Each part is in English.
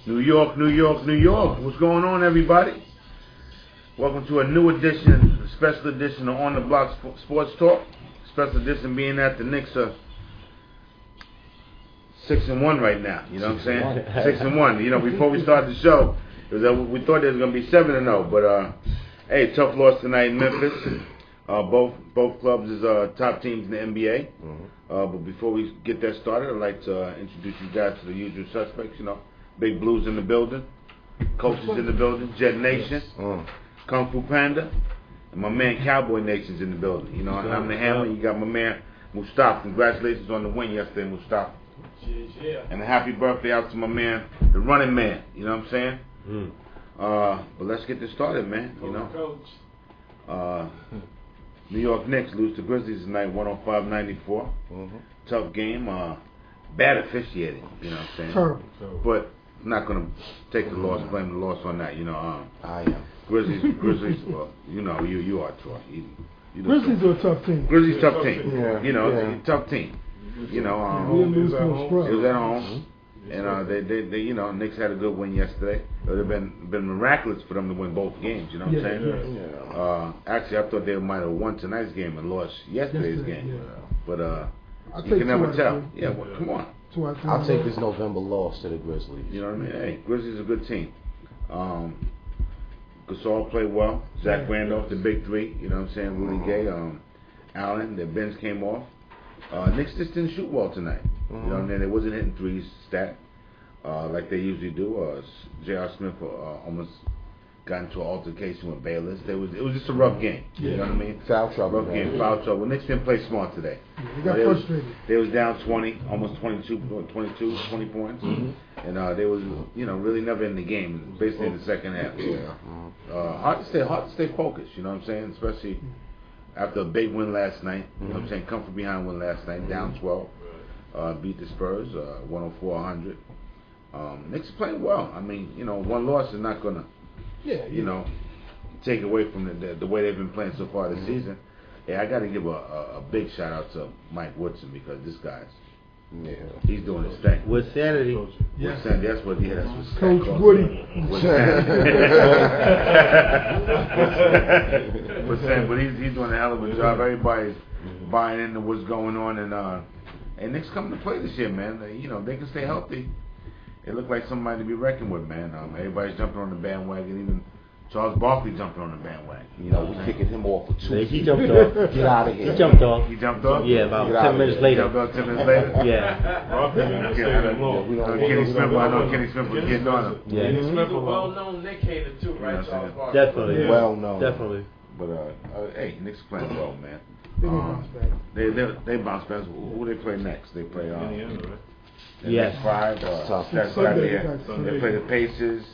New York, New York, New York. What's going on, everybody? Welcome to a new edition, a special edition of On the Block Sports Talk. Special edition being that the Knicks are 6-1 right now. You know what I'm saying? 6-1. You know, before we started the show, it was, we thought it was going to be 7-0, but hey, tough loss tonight in Memphis. Both clubs is top teams in the NBA. But before we get that started, I'd like to introduce you guys to the usual suspects. You know, Big Blues in the building, Coaches in the building, Jet Nation, Kung Fu Panda, and my man Cowboy Nation's in the building. You know, I'm the Hammer. You got my man Mustafa. Congratulations on the win yesterday, Mustafa. And a happy birthday out to my man, the Running Man. You know what I'm saying? But let's get this started, man. You know, New York Knicks lose to Grizzlies tonight, 105-94. Tough game. Bad officiating. You know what I'm saying? Terrible. But I'm not gonna take the loss, blame the loss on that. You know, I am. Grizzlies. Well, you know, you are Troy. You Grizzlies are a tough team. Grizzlies tough team. Yeah. You know, it's a tough team. You know, it was at home, and they you know, Knicks had a good win yesterday. It would have been miraculous for them to win both games. You know what I'm saying? Actually, I thought they might have won tonight's game and lost yesterday's game. But you can never tell. Yeah, well, come on. I'll take this November loss to the Grizzlies. You know what I mean? Hey, Grizzlies are a good team. Gasol played well. Zach Randolph, the big three. You know what I'm saying? Rudy Gay, Allen. Their bench came off. Knicks just didn't shoot well tonight. You know what I mean? They wasn't hitting threes stacked like they usually do. J.R. Smith almost got into an altercation with Bayless. It was just a rough game. You know what I mean? Foul trouble. Rough game, foul trouble. Knicks didn't play smart today. They got frustrated. They was down 20, almost 20 points. And they was, you know, really never in the game, basically in the second half. Hard to stay focused, you know what I'm saying? Especially after a big win last night. You know what I'm saying? Come from behind win last night, down 12. Beat the Spurs, 104-100. Knicks are playing well. I mean, you know, one loss is not going to, you know, take away from the way they've been playing so far this season. Yeah, I got to give a big shout out to Mike Woodson because this guy's he's doing his thing. With sanity. With sanity, that's what he has. Coach Woody. With sanity. But he's doing a hell of a job. Everybody's buying into what's going on, and Knicks coming to play this year, man. You know, they can stay healthy. It looked like somebody to be reckoned with, man. Everybody's jumping on the bandwagon. Even Charles Barkley jumping on the bandwagon. You know, we're kicking him off for 2 He jumped off. Get out of here. He jumped off. He jumped off? Yeah, about 10 minutes later. Jumped off 10 minutes later? Yeah. I know Kenny Smith was getting on him. Yeah. He's a well-known Knick hater too, right, Charles Barkley? Definitely. Yeah. Well known. Definitely. But hey, Knicks playing well, man. They bounce back. Who they play next? They play Yes. 5. They play the Pacers.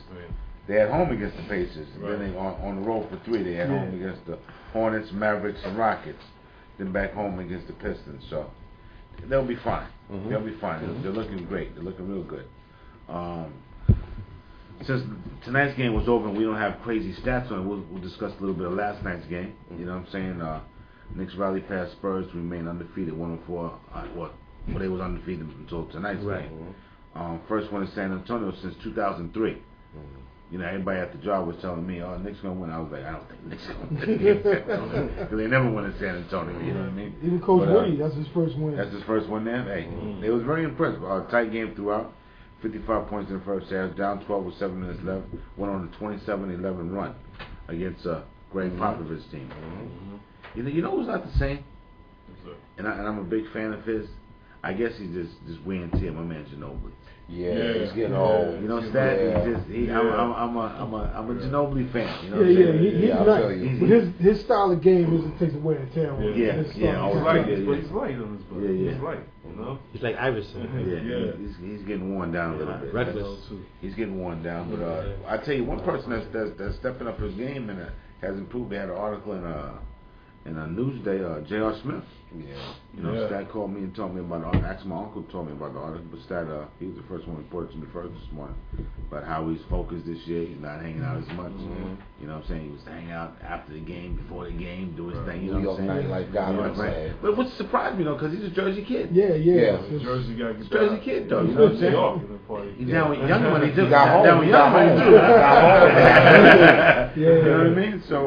They at home against the Pacers. Then they on the road for 3. They at home against the Hornets, Mavericks, and Rockets. Then back home against the Pistons. So they'll be fine. They'll be fine. They're looking great. They're looking real good. Since tonight's game was over and we don't have crazy stats on it, we'll discuss a little bit of last night's game. You know what I'm saying? Knicks rally past Spurs to remain undefeated, 104. Well, they was undefeated until tonight's game. First one in San Antonio since 2003. You know, everybody at the job was telling me, "Oh, Knicks gonna win." I was like, "I don't think Knicks gonna win," because they never won in San Antonio. You know what I mean? Even Coach Woody, that's his first win. That's his first one there. Hey, they was very impressed. Tight game throughout. 55 points in the first half. Down 12 with 7 minutes left. Went on a 27-11 run against Greg Popovich's team. You know who's not the same? And I'm a big fan of his. I guess he's just wear and tear. My man Ginobili. Yeah, he's getting old. You know, Stat. I'm a Ginobili fan. You know he's nice. But his style of game is it takes away and tear. He's light. He's light on his butt. He's light. You know. He's like Iverson. He's getting worn down a little bit. Reckless. He's getting worn down. But I tell you, one person that's stepping up his game and has improved. They had an article And on Newsday, J.R. Smith. Yeah. You know, Stat called me and told me about the article. Actually, my uncle told me about the article, but Stat, he was the first one who reported to me first this morning about how he's focused this year. He's not hanging out as much. You know what I'm saying? He was hanging out after the game, before the game, do his thing. You know what I'm saying? Nightlife guy, right. But what surprised me, though, because he's a Jersey kid. Yeah. Jersey guy. Jersey kid, though. You know what I'm saying? He's down with young money too. Down with young money too. You know what I mean? So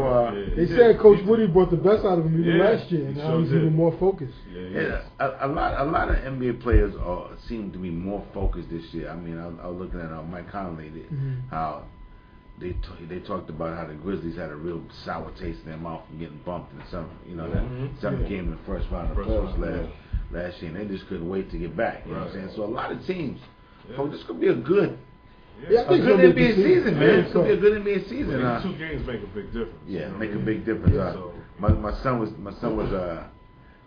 they said Coach Woody brought the best out of him even last year, and now he's even more focused. A lot of NBA players seem to be more focused this year. I mean, I was looking at Mike Conley, how they talked about how the Grizzlies had a real sour taste in their mouth from getting bumped in some, some game in the first round of the playoffs last year, and they just couldn't wait to get back. You know what I'm saying? So a lot of teams, this could be a good. I think a good NBA season, man. It's gonna be a good NBA season. 2 games make a big difference. Yeah, make a big difference. My son was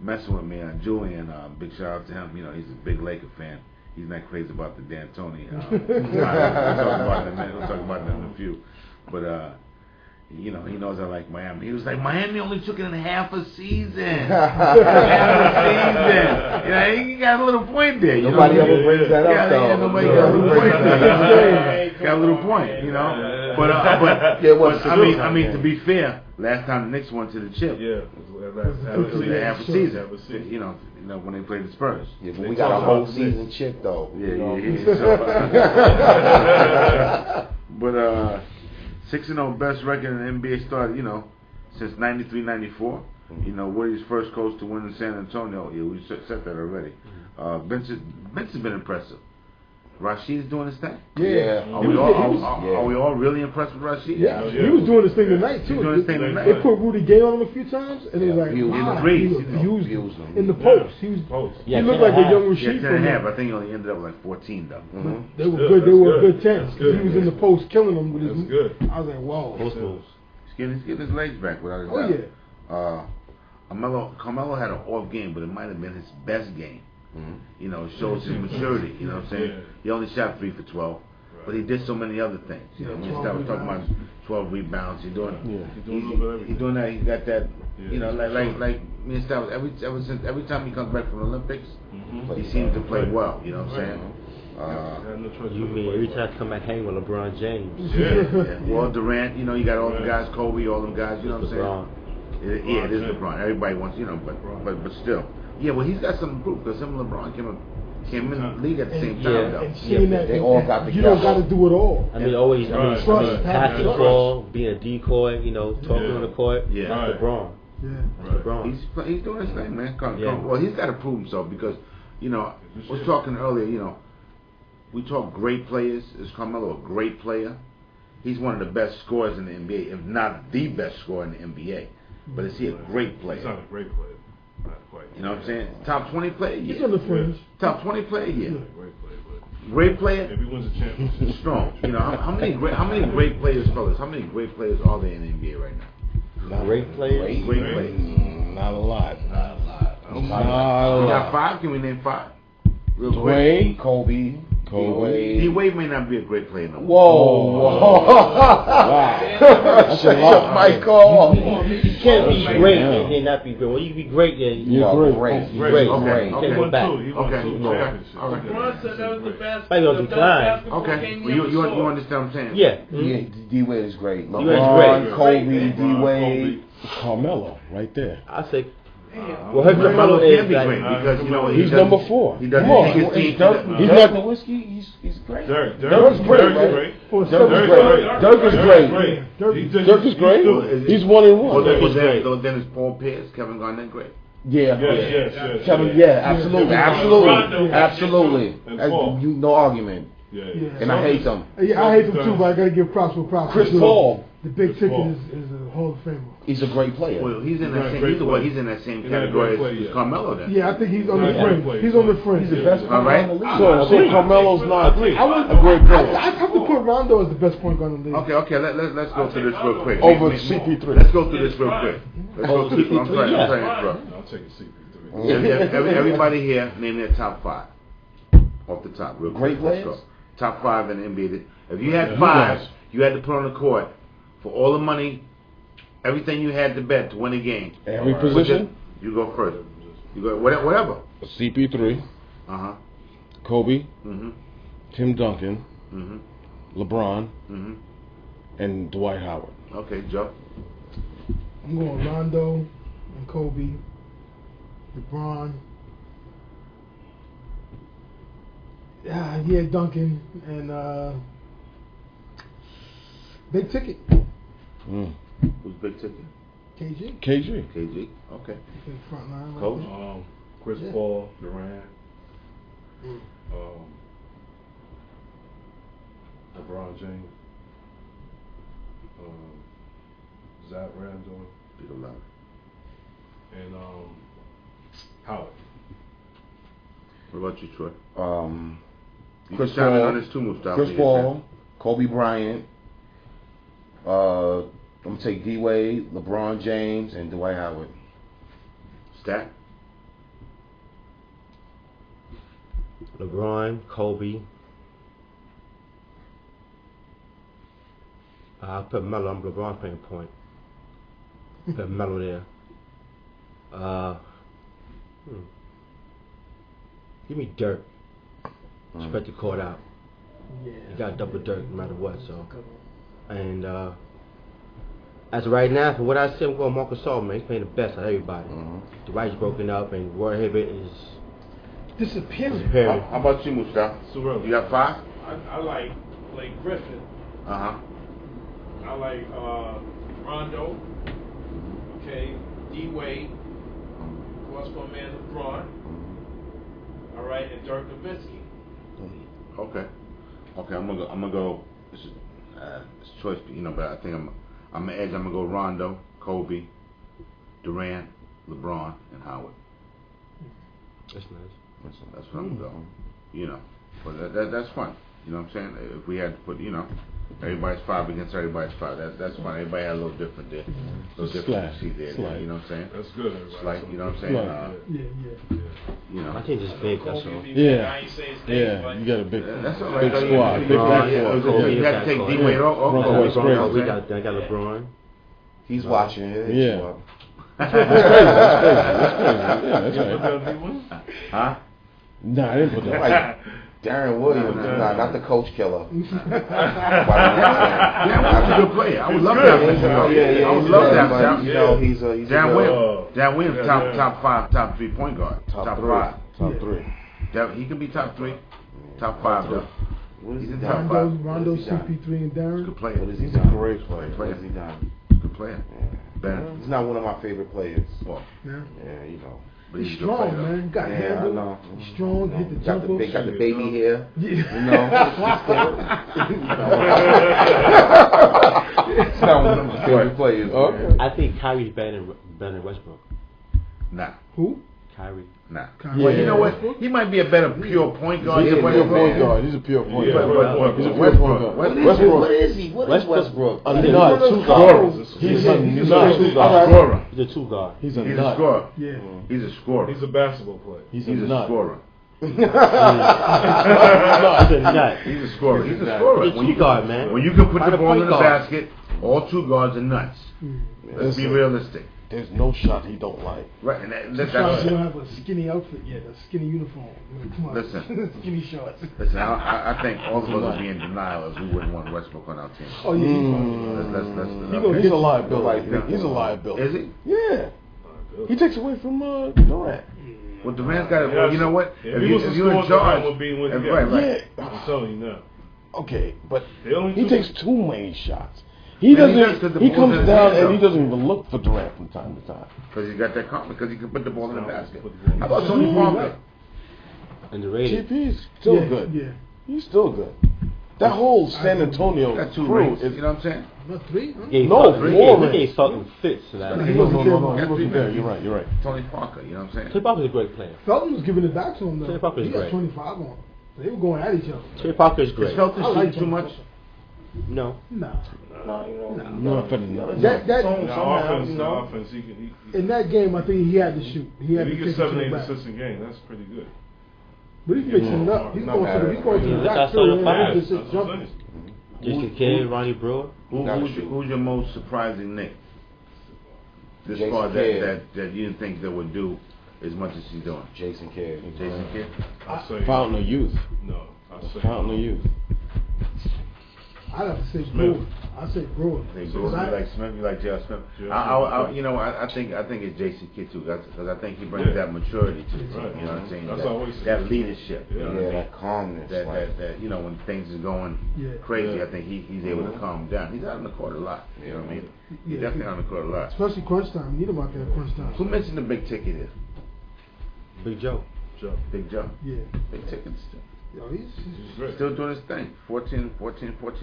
messing with me. Julian, big shout out to him. You know, he's a big Laker fan. He's not crazy about the D'Antoni. We'll talk about it in a minute. We'll talk about it in a few. But he knows I like Miami. He was like, Miami only took it in half a season. He got a little point there. Nobody ever brings that up, though. Nobody got a little point there. Got a little point, But I mean, to be fair, last time the Knicks went to the chip, it was half a season. When they played the Spurs. Yeah, but we got a whole season chip, though. But 6-0 best record in the NBA started, since 93-94. Woody's first coach to win in San Antonio. Yeah, we said that already. Vince has been impressive. Rashid's doing his thing. Yeah. Are we all really impressed with Rashid? Yeah. He was doing his thing tonight too. He's doing his thing tonight. They put Rudy Gay on him a few times, and it was like, wow, he used him in the post. He looked like a young Rashid. 10.5. I think he only ended up like 14 though. They were good. They were a good 10. He was in the post killing them with his. That's good. I was like, wow. He's getting his legs back without a doubt. Carmelo had an off game, but it might have been his best game. It shows his maturity. You know what I'm saying? He only shot 3 for 12, but he did so many other things. Me and Stat was talking about 12 rebounds. He's doing that. He got that. Like me and Stat was every time he comes back from the Olympics, he seems to play well. You know what I'm saying? You mean every time I come back hang with LeBron James? Well, Durant. You got all the guys, Kobe, all them guys. You know what I'm saying? It is LeBron. Everybody wants, but still. Yeah, well, he's got something to prove because him and LeBron came in the league at the same time, though. And seeing that they all got together. You don't got to do it all. Passing the ball, being a decoy, talking on the court. That's LeBron. LeBron. He's doing his thing, man. Well, he's got to prove himself because, I was talking earlier, we talk great players. Is Carmelo a great player? He's one of the best scorers in the NBA, if not the best scorer in the NBA. But is he a great player? He's not a great player. Not quite. You know what I'm saying? Top 20 player? Yeah. He's on the fringe. Top 20 player? Yeah. Great player, great player? if he wins a championship. Strong. How many great players, fellas? How many great players are there in the NBA right now? Great players? Great players. Not a lot. We got 5? Can we name 5? Real quick. Dwayne, Kobe. D-Wade may not be a great player no more. Whoa. Shut up, Michael. You can't be great and not be great. Well, you can be great and you're great. Okay. All right. LeBron said that was the best. Might be on decline. Okay. Well, you understand what I'm saying? Yeah. D-Wade is great. LeBron, Kobe, D-Wade. Carmelo, right there. I say. Well, Carmelo can be great because he's number 4. He doesn't take his team. He's not the whiskey. He's great. Dirk is great. Dirk is great. Dirk is great. He's 1-1. Well, then is Paul Pierce, Kevin Garnett great? Yeah. Kevin. Absolutely. No argument. And I hate them. Yeah, I hate them too, but I gotta give props for props. Chris Paul. The big ticket is a Hall of Famer. He's a great player. Well, he's in that same category as Carmelo then. Yeah, I think he's on the fringe. He's on the fringe. He's the best player in the league. So Carmelo's not a great player. I'd have to put Rondo as the best point guard in the league. Okay. Let's go through this real quick. Over CP3. Let's go through this real quick. I'm sorry, I'll take a CP3. Everybody here, name their top 5 off the top, real quick. Great players. Top 5 in the NBA. If you had 5, you had to put on the court for all the money Everything you had to bet to win a game. Every position? You go first. You go whatever. CP3. Kobe. Tim Duncan. LeBron. And Dwight Howard. Okay, Joe. I'm going Rondo and Kobe, LeBron. Yeah, Duncan and Big Ticket. Who's Big Ticket? KG. Okay. Front line. Coach. Chris Paul, Durant. LeBron James. Zach Randall. Big 11. And Howard. What about you, Troy? Chris Paul. On this too, Mustafa. Chris Paul, Kobe Bryant. I'm gonna take D Wade, LeBron James, and Dwight Howard. Stat. LeBron, Kobe. I put Melo. I'm LeBron playing point. Put Melo there. Give me Dirk. Spread the court out. You got double Dirk no matter what. So, and as of right now, for what I see, I'm going Marcus Gasol, man. He's playing the best out of everybody. Dwight's broken up, and Roy Hibbert is disappearing. How about you, Mustafa? You got 5? I like Blake Griffin. I like Rondo. Okay, D Wade. Of course, my man LeBron. All right, and Dirk Nowitzki. Okay, I'm gonna go. It's choice, but I think I'm gonna edge. I'm gonna go Rondo, Kobe, Durant, LeBron, and Howard. That's nice. That's what I'm gonna go. But that's fun. You know what I'm saying? If we had to put, everybody's 5 against everybody's 5. That's fine. Everybody had a little different there. A little different to see there. You know what I'm saying? That's good. Slight, you know what I'm saying? Yeah. I think it's big. That's all. Yeah. You got a big, that's all right. big squad. Big squad. You got to take D Wade off. I got LeBron. He's watching. Yeah. That's crazy. Huh? Nah, I didn't put that. Like Darren Williams, not the coach killer. Darren Williams is a good player. I would love that. I would love that. He's Darren Williams, top 5, top 3 point guard. Top 5. Top 3. He could be top 3, top 5 though. He's in top 5. Rondo, CP3, and Darren. Good player. He's a great player. What has he done? Good player. He's not one of my favorite players. Well, yeah. But he's strong, man. Got handle. I know. He's strong. Hit the jumper. Got the baby hair. Yeah. It's not one of my favorite players. I think Kyrie's better than Westbrook. Nah. Who? Kyrie. Nah. Well, you know what? He might be a better pure point guard. He's a pure point guard. He's a pure point guard. He's a pure point guard. Westbrook. What is he? What is Westbrook? A nut. 2 guards. He's a nut. Scorer. He's a 2 guard. He's a scorer. Yeah. He's a scorer. He's a basketball player. He's a scorer. He's a nut. He's a scorer. He's a scorer. He's a 2 guard, man. When you can put the ball in the basket, all 2 guards are nuts. Let's be realistic. There's no shot he don't like. Right, and that's why you don't have a skinny outfit yet, a skinny uniform. Come on. Listen. Skinny shorts. Listen, I think all of us would be in denial if we wouldn't want Westbrook on our team. Oh, yeah. He's a liability. He's a liability. Is he? Yeah. He takes away from Durant. Well, Durant's got it. Well, you know what? If you're in charge, right. I'm telling you now. Okay, but he takes too many shots. He doesn't. He comes down and he doesn't even look for Durant from time to time. Because he got that confidence. Because he can put the ball in the basket. How about Tony Parker? Underrated. GP's still good. Yeah. He's still good. That whole San Antonio crew is. You know what I'm saying? Not 3? Huh? No, 4. He gave Felton fits to that. No. He wasn't there. You're right. Tony Parker. You know what I'm saying? Tony Parker's a great player. Felton was giving it back to him though. Tony Parker's he got great. 25 on him. They were going at each other. Tony Parker's great. Is Felton shooting too much? No. No, offense, in that game, I think he had to shoot. He had if to he gets take 7-8 back. assists a game, that's pretty good. But he's mixing it up. He's going to the back Jason Kidd, Ronnie Brewer. Who's your most surprising Knick? this far that you didn't think they would do as much as he's doing? Jason Kidd. Jason Kidd? Fountain of Youth. No, I say Fountain of Youth. I'd have to say Brewer. I say Brewer. You like Smith? You like J.R. Smith? I think it's Jason Kidd too, because I think he brings that maturity to the team. Right. You know what I'm saying? That's that leadership. Yeah, you know that calmness. That when things are going crazy, I think he's able to calm down. He's out on the court a lot. You know what I mean? He's definitely on the court a lot. Especially crunch time. You need him out there at crunch time. Who mentioned the big ticket here? Big Joe. Big Joe. Yeah. Big tickets. Yo, he's still doing his thing. 14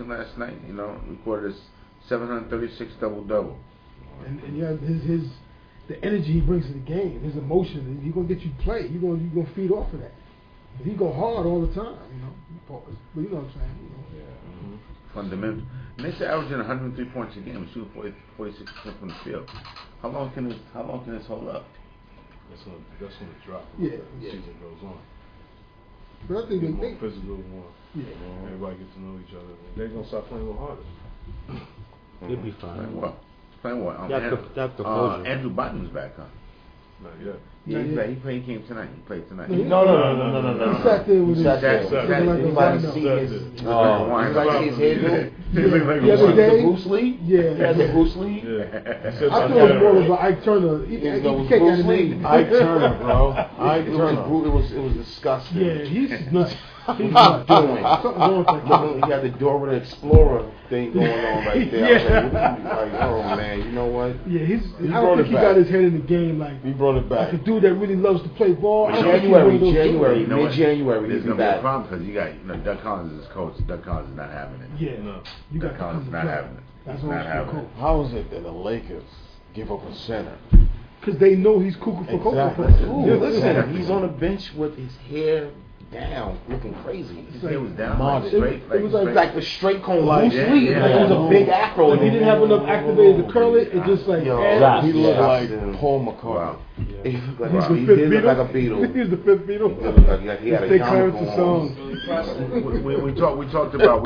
last night. You know, recorded his 736 double. And the energy he brings to the game, his emotion, he's gonna get you to play. You gonna feed off of that. He go hard all the time. You know, but you know what I'm saying. You know? Yeah. Fundamental. And they say averaging 103 points a game, shooting 46% from the field. How long can this hold up? That's gonna drop. Yeah. As the season goes on. But I think they more physical, more. Yeah. Everybody get to know each other. They're gonna start playing a little harder. They'll be fine. Playing well. Andrew Bottom's back, huh? Not yet. Yeah, he came tonight. He played tonight. No. He sat there with his Everybody see his hair do? The Bruce Lee? Yeah. He had the Bruce Lee? Yeah. I thought it was more of an Ike Turner. Bruce Lee. Ike Turner, bro. Ike Turner. It was disgusting. Yeah, he's nuts. He's not doing. Something wrong with that. He had the Dora the Explorer thing going on right there. Yeah. I was like, oh man, you know what? Yeah, I don't think he got his head in the game like he brought it back. Like a dude that really loves to play ball. January, mid-January. There's gonna be a problem because you got Doug Collins is his coach. Doug Collins is not having it. Yeah, no. Doug Collins is not having it. That's not having it. How is it that the Lakers give up a center? Because they know he's cuckoo for cocoa. Listen, he's on the bench with his hair down, looking crazy. His hair was down, straight. It was like the straight cone Bruce Lee. Like it was a big afro. Like he didn't have enough activators to curl it. It just like he looked like Paul McCartney. He looked like a Beatle. He was the fifth Beatle. He had a helmet on. We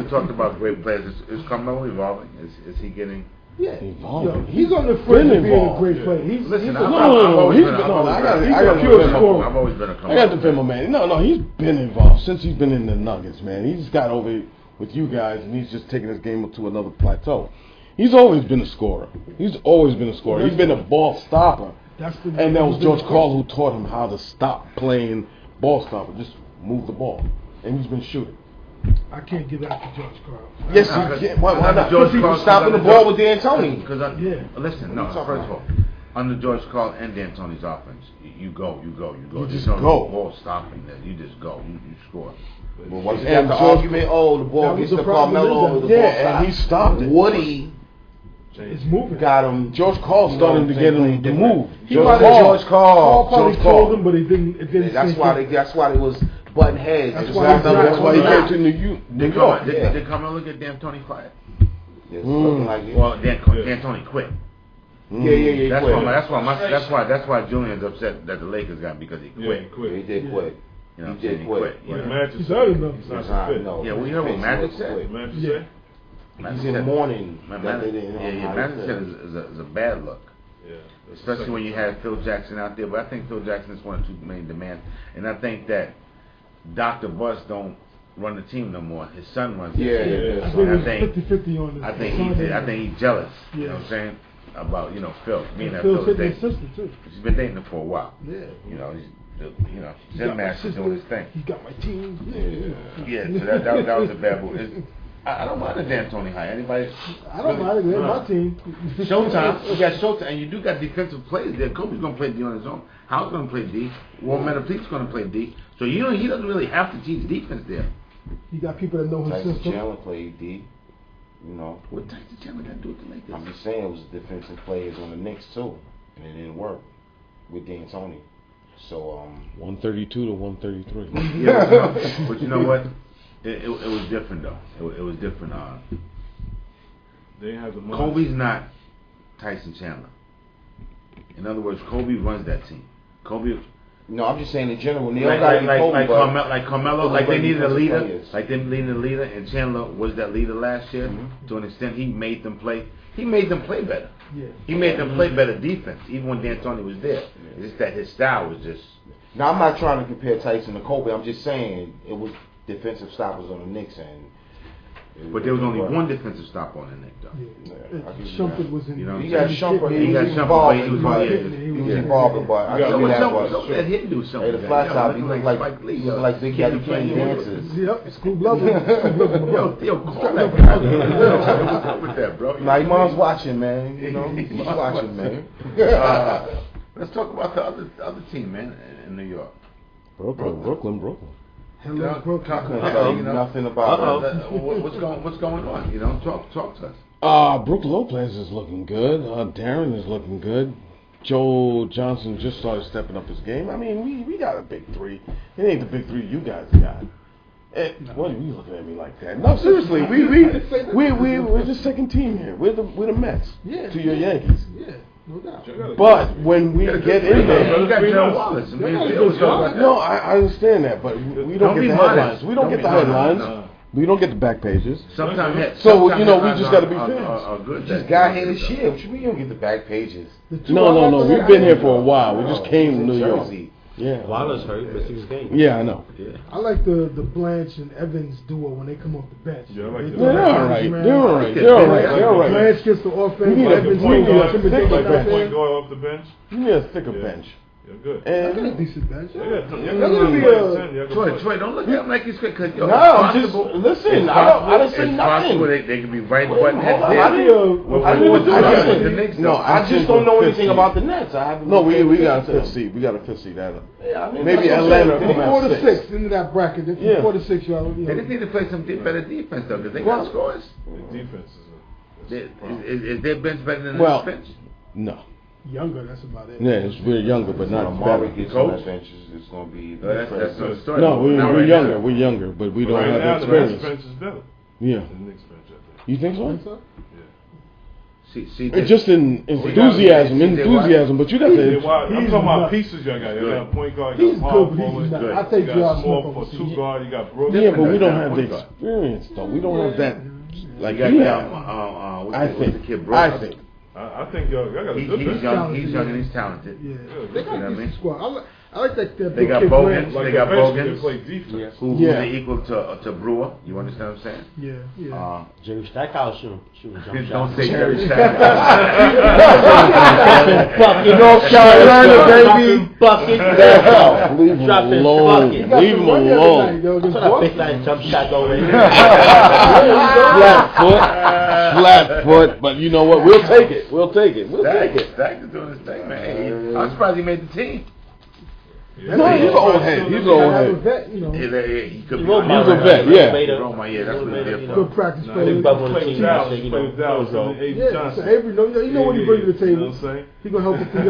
talked about great players. Is Carmelo evolving? Is he getting? Yeah, he's on the fringe of being a great player. Listen, I got pure scorer. I've always been a I got to defend my man. No, he's been involved since he's been in the Nuggets, man. He's got over it with you guys, and he's just taking his game to another plateau. He's always been a scorer. He's been a ball stopper. And that was George Karl who taught him how to stop playing ball stopper. Just move the ball, and he's been shooting. I can't give that to George Karl. Yes, you can. Why not? Because he was stopping the ball with D'Antoni. Listen, first of all, under George Karl and D'Antoni's offense, you go. You just no go. Ball stopping there. You just go. You score. But once again, the argument, the ball gets to Carmelo. And he stopped it. Woody. It's moving. Got him. George Karl started to get him to move. George Karl probably told him, but it didn't. That's why it was button heads. That's why he came to New York. Did Carmelo get D'Antoni fired? Yes, looking like it. Well, D'Antoni quit. Yeah. That's why Julian's upset that the Lakers got him because he quit. He did quit. You know, he did quit. He's heard enough. Yeah, we heard what Magic said. He's in mourning. Magic said is a bad look. Yeah. Especially when you have Phil Jackson out there, but I think Phil Jackson is one of two main demands, and I think that Dr. Buss don't run the team no more. His son runs the team. I think it's 50-50 on this. I think he's jealous. You know what I'm saying? About Phil. Phil's his sister too. She's been dating him for a while. Yeah. Zen Master's doing his thing. He got my team. Yeah. So that was a bad move. I don't mind the D'Antoni high. Anybody? I don't mind it. They're my team. Showtime. You got Showtime, and you do got defensive players there. Kobe's gonna play D on his own. How's gonna play D? Metapete's gonna play D. So he doesn't really have to teach defense there. You got people that know his Tyson system. Chandler played D. What Tyson Chandler got to do with the Lakers? I'm just saying it was defensive players on the Knicks too, and it didn't work with D'Antoni. So 132 to 133. Yeah, but you know what? It was different though. It was different. They have the Kobe's not Tyson Chandler. In other words, Kobe runs that team. Kobe, No, I'm just saying in general. They like Carmelo, like they needed a leader, players. like they needed a leader, and Chandler was that leader last year. To an extent, he made them play. He made them play better. Yeah. He made them play better defense, even when D'Antoni was there. It's just that his style was just. Now I'm not trying to compare Tyson to Kobe. I'm just saying it was defensive stoppers on the Knicks and. But there was only one defensive stop on the Knicks, though. Shumpert was in. You know, He got Shumpert. He got Shumpert, but he was involved. But I Don't was. let him do something. Hey, the flat top, he looked like Spike Lee, Big Daddy Kane dances. Yep, Scoop Lover. Yo, call that guy. What's up with that, bro? Nah, your mom's watching, man. You know, he's watching, man. Let's talk about the other team, man, in New York. Brooklyn. Hello, Brooklyn. Nothing about it. What's going on? You know, talk to us. Brook Lopez is looking good. Darren is looking good. Joe Johnson just started stepping up his game. I mean, we got a big three. It ain't the big three you guys got. What are you looking at me like that? No, seriously, we're the second team here. We're the Mets to your Yankees. Yeah, no doubt. But when we get in there, you got Joe Wallace. no, I understand that, but we don't get the headlines. We don't get the headlines. We don't get the back pages. Sometimes so you know, we just got to be fans. This guy hit his shit. What you mean you don't get the back pages? No. We've been here for a while. We just came to New York. Yeah. Wallace hurt, but 6 games. Yeah, I know. Yeah. I like the Blanche and Evans duo when they come off the bench. Yeah, I like They're all right. They're all right. Blanche gets the offense. We need a Evans point guard. Point guard off the bench. You need a thicker bench. Yeah, good. I got a And decent bench. They're gonna be Troy, don't look at him like he's quick. Cause no, listen. I didn't say nothing. They can be right button heads I just don't know anything about the Nets. I haven't. No, we got a 5th seed. We got a 5th seed. Maybe Atlanta come From 4 out to 6 into that bracket. From 4 to 6, y'all. They just need to play some better defense though, because they got scores. The defense Is their bench better than this bench? No. Younger, that's about it. Yeah, we're younger, but not Amari better. gets on that bench. It's going to be. That's the story. No, we're younger. We're younger, but we don't have the experience. The bench is better. Yeah. The Knicks bench, I think. You think so? Yeah. See, Just in enthusiasm, but you got the. I'm talking about pieces y'all got. You got a point guard, you got a power forward, I take you got small for 2 guard, you got Brooks. Yeah, but we don't have the experience though. We don't have that. Like you have. I think. I think y'all got a good bench. He's young and he's talented. Yeah, they got a decent squad. I like that. They got Bogans. They got Bogans. Play defense. Who's the equal to Brewer? You understand what I'm saying? Yeah. Jerry Stackhouse shooting jump shot. Don't say Jerry Stackhouse. Fucking North Carolina, baby. Bucket. Leave him alone. Leave him alone. That's what a big line jump shot go in. Flat foot. But you know what? We'll take it. We'll take it. Stack is doing his thing, man. I'm surprised he made the team. No, he's an old head. He's an old head. He could be. He's a vet, yeah. That's what he did. Good practice player. He played Dallas. Yeah, so Avery, you know what he brings to the table. He's gonna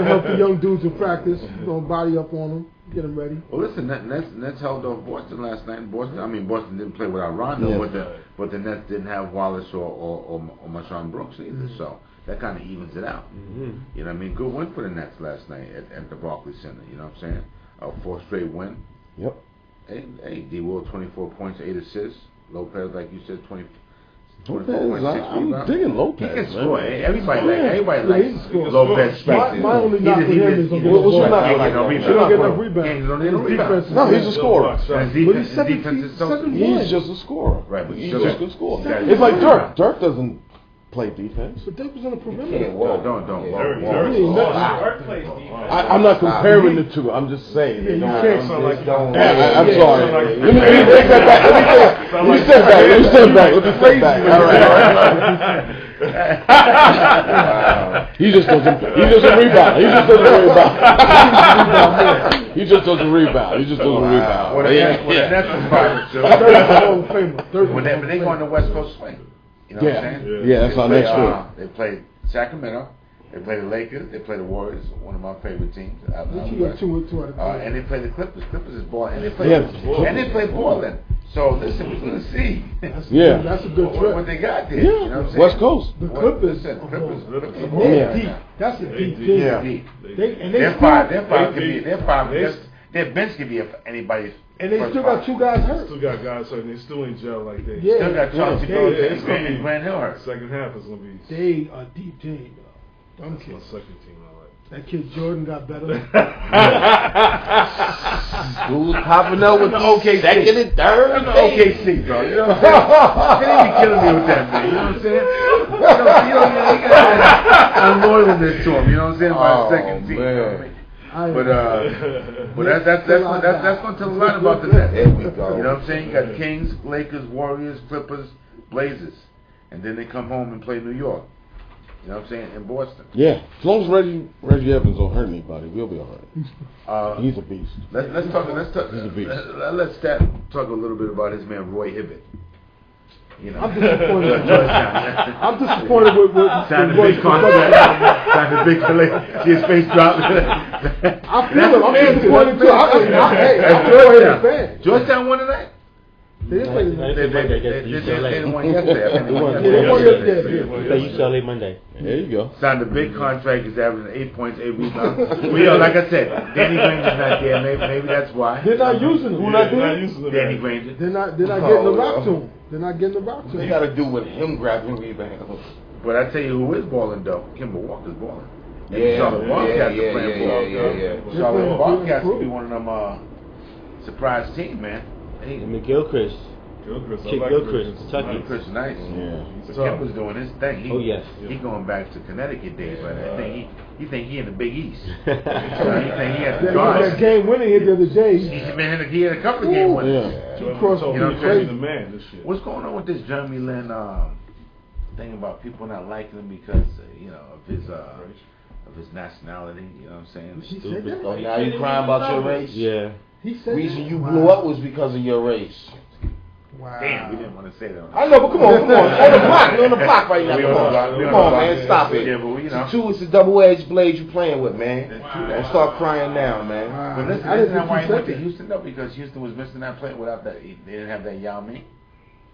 help the young dudes in practice. He's gonna body up on them, get them ready. Well, listen, Nets held off Boston last night. Boston didn't play without Rondo, but the Nets didn't have Wallace or Marshawn Brooks either. So that kind of evens it out. You know what I mean? Good win for the Nets last night at the Barclays Center. You know what I'm saying? A 4th straight win. Yep. Hey, D. Will 24 points, 8 assists. Lopez, like you said, 24 Lopez, I'm digging Lopez. He can score. Everybody likes Lopez. My only knock with him is on the He don't get enough rebounds. No, he's a scorer. But his defense is so. He's just a scorer. Right, but he's just a scorer. It's like Dirk. Dirk doesn't play defense. But Dirk was on the perimeter. Don't. I'm not comparing the two. I'm just saying. You can't. I'm sorry. Let me take that back. Let me step back. All right. He just doesn't rebound. He just doesn't rebound. Well, that's the problem. But they go on the West Coast swing. You know what I'm saying? Yeah, that's our next one. They play Sacramento. They play the Lakers. They play the Warriors, one of my favorite teams. And they play the Clippers. Clippers is ball. And they play Portland. So listen, we're gonna see. That's a good trip. What they got there. Yeah, you know what I'm saying? West Coast. The Clippers. Clippers. Deep. That's a deep team. Deep. Their five. their bench could be anybody. And they still got 2 guys hurt. Still got guys hurt, and they still ain't gel like they. Yeah. Still got Chauncey Billups and Grant Hill hurt. Second half is gonna be. They are deep team, though. Dumb That's my kids. second team I like. That kid Jordan got better. Dude popping up with OKC. second and third. OKC, bro. You know what I'm saying? They be killing me with that, man. You know what I'm saying? You got unloyalness to him. You know what I'm saying? By the second team. You know what I mean? But that's gonna tell a lot about the Nets. There we go. You know what I'm saying? You got Kings, Lakers, Warriors, Clippers, Blazers, and then they come home and play New York. You know what I'm saying? In Boston. Yeah, as long as Reggie Evans don't hurt anybody, we'll be all right. He's a beast. Let's talk. He's a beast. Let's talk a little bit about his man Roy Hibbert. You know, I'm disappointed. Georgetown. I'm disappointed with Signed a big contract. Signed a big collect. See his face drop. I feel it. I'm disappointed too. I'm a fan. Georgetown won tonight. They didn't play tonight. They won yesterday. I think They won yesterday. Play UCLA Monday. There you go. Signed a big contract. He's averaging 8 points, 8 rebounds. Well, like I said, Danny Granger's not there. Maybe that's why. They're not using him. Who not doing? Danny Granger. They're not getting the rock to him. They're not getting the rock to They him. got to do with him grabbing rebounds. But I tell you who is balling though. Kimber Walker's balling. Yeah, Charlotte Bobcats are playing ball. Charlotte Bobcats could be one of them surprise team, man. Hey, McGilchrist. Chick Gilchrist, Kentucky. Chris nice. Yeah. But Kimber's doing his thing. Oh, yes. He going back to Connecticut days, but I think he in the Big East. He think he has the guards. That game winning hit the other day. He had a couple of game winners. He crossed You know what I'm saying? The man, this shit. What's going on with this Jeremy Lin thing about people not liking him because of his nationality? You know what I'm saying? He said that? So now you crying about your race? Yeah. He The said reason that? you blew up was because of your race. Wow. Damn, we didn't want to say that. I know, but come on. On the block. We're on the block right now. We Come on the block. on, come on, man. Stop it. Yeah, but we, Two, it's a double-edged blade you playing with, man. And start crying now, man. But listen, I didn't isn't that think why he he went said to Houston though? Because Houston was missing that player without that. They didn't have that Yao Ming.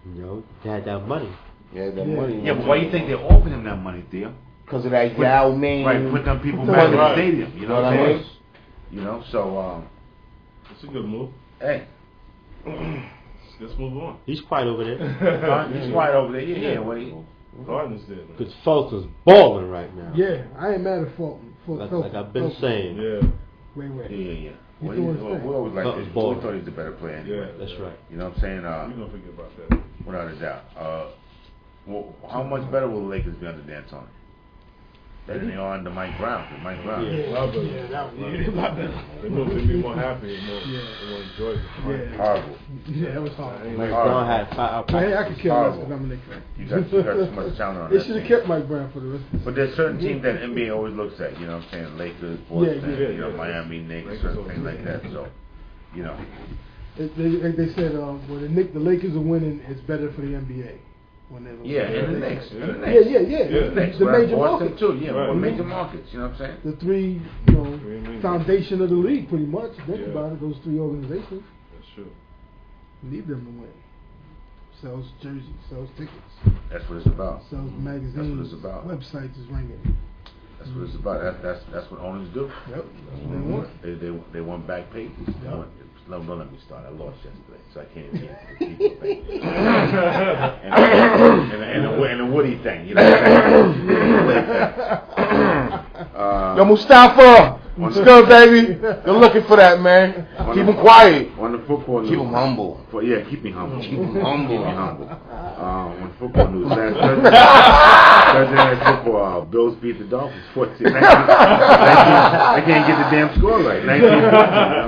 No, they had that money. Yeah, that money. Yeah, but why do you think they offered him that money, Theo? Because of that Yao Ming. Right, put them people back in the stadium. You know what I mean? Right. You know, so It's a good move. hey, Let's move on. He's quiet over there. he's quiet over there. Yeah, well, Gardner's there. Man. Because Fulton's balling right now. Yeah, I ain't mad at Fulton. Like I've been saying. Yeah. Wait. yeah. He's Well, doing his thing. we always like Fulton's this. We balling. thought he was the better player. Anyway. Yeah. That's right. You know what I'm saying? We're gonna forget about that. Without a doubt. Well, how much better will the Lakers be under D'Antoni? Better than they are under Mike Brown. 'Cause Mike Brown. A lot better. A lot better. They be more happy and more enjoyable. Yeah. Horrible. Yeah, that was hard. Mike Horrible. Brown had 5 out. Hey, I could care less Horrible. because I'm a Knicks fan. You got too much talent on They that should have team. kept Mike Brown for the rest of the But there's certain teams that NBA always looks at, you know what I'm saying? Lakers, Boston, Yeah. Miami, Knicks, Lakers certain always things do like that. So, you know. They said when the Lakers are winning, it's better for the NBA. When they Yeah, and the Knicks. Yeah. The The Knicks, major Boston markets. too, yeah, Right. major markets, you know what I'm saying? The three, foundation of the league, pretty much. Think about it. Those three organizations That's true. need them to win. Sells jerseys, sells tickets, That's what it's about. sells magazines. That's what it's about. Websites is ringing. That's what it's about. That's what owners do. Yep, that's what they want. They want back pages. They Yep. want, don't let me start. I lost yesterday, so I can't even get the people thing. and the Woody thing, you know. Yo, Mustafa! What's good, baby? You're looking for that, man. Keep him quiet. On the football news. Keep him humble. Keep me humble. Keep him humble. Keep me humble. On football news, last Thursday night football, Bills beat the Dolphins 14. I can't get the damn score right. 19 points, you know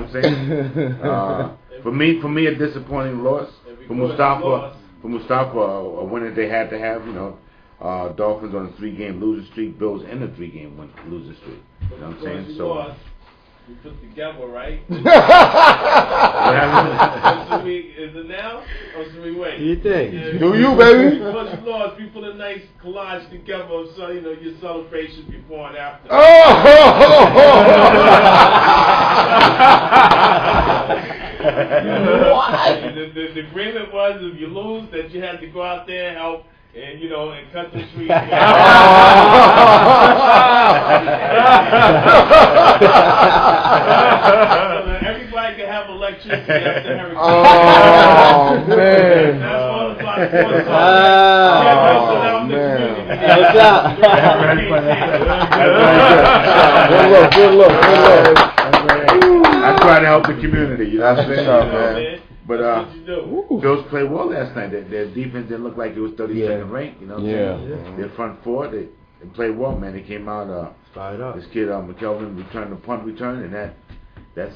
what I'm saying? For me, a disappointing loss. For Mustafa, a win that they had to have, you know. Dolphins on a 3-game losing streak, Bills in a 3-game losing streak. You know what I'm saying? So. We put together, right? What happened? Is it now? Or should we wait? You think? Yeah, Do you, baby? Once you lost, we put a nice collage together of your celebrations before and after. The agreement was if you lose, that you had to go out there and help. And and cut the tree. Everybody electricity after hurricane. Oh, man. That's all about Oh, man. Good look. I try to help the community, you know what I'm saying? man. But Bills played well last night. Their defense didn't look like it was 32nd ranked, you know what I'm saying? Their front four, they played well, man. They came out, this kid McKelvin returned the punt return, and that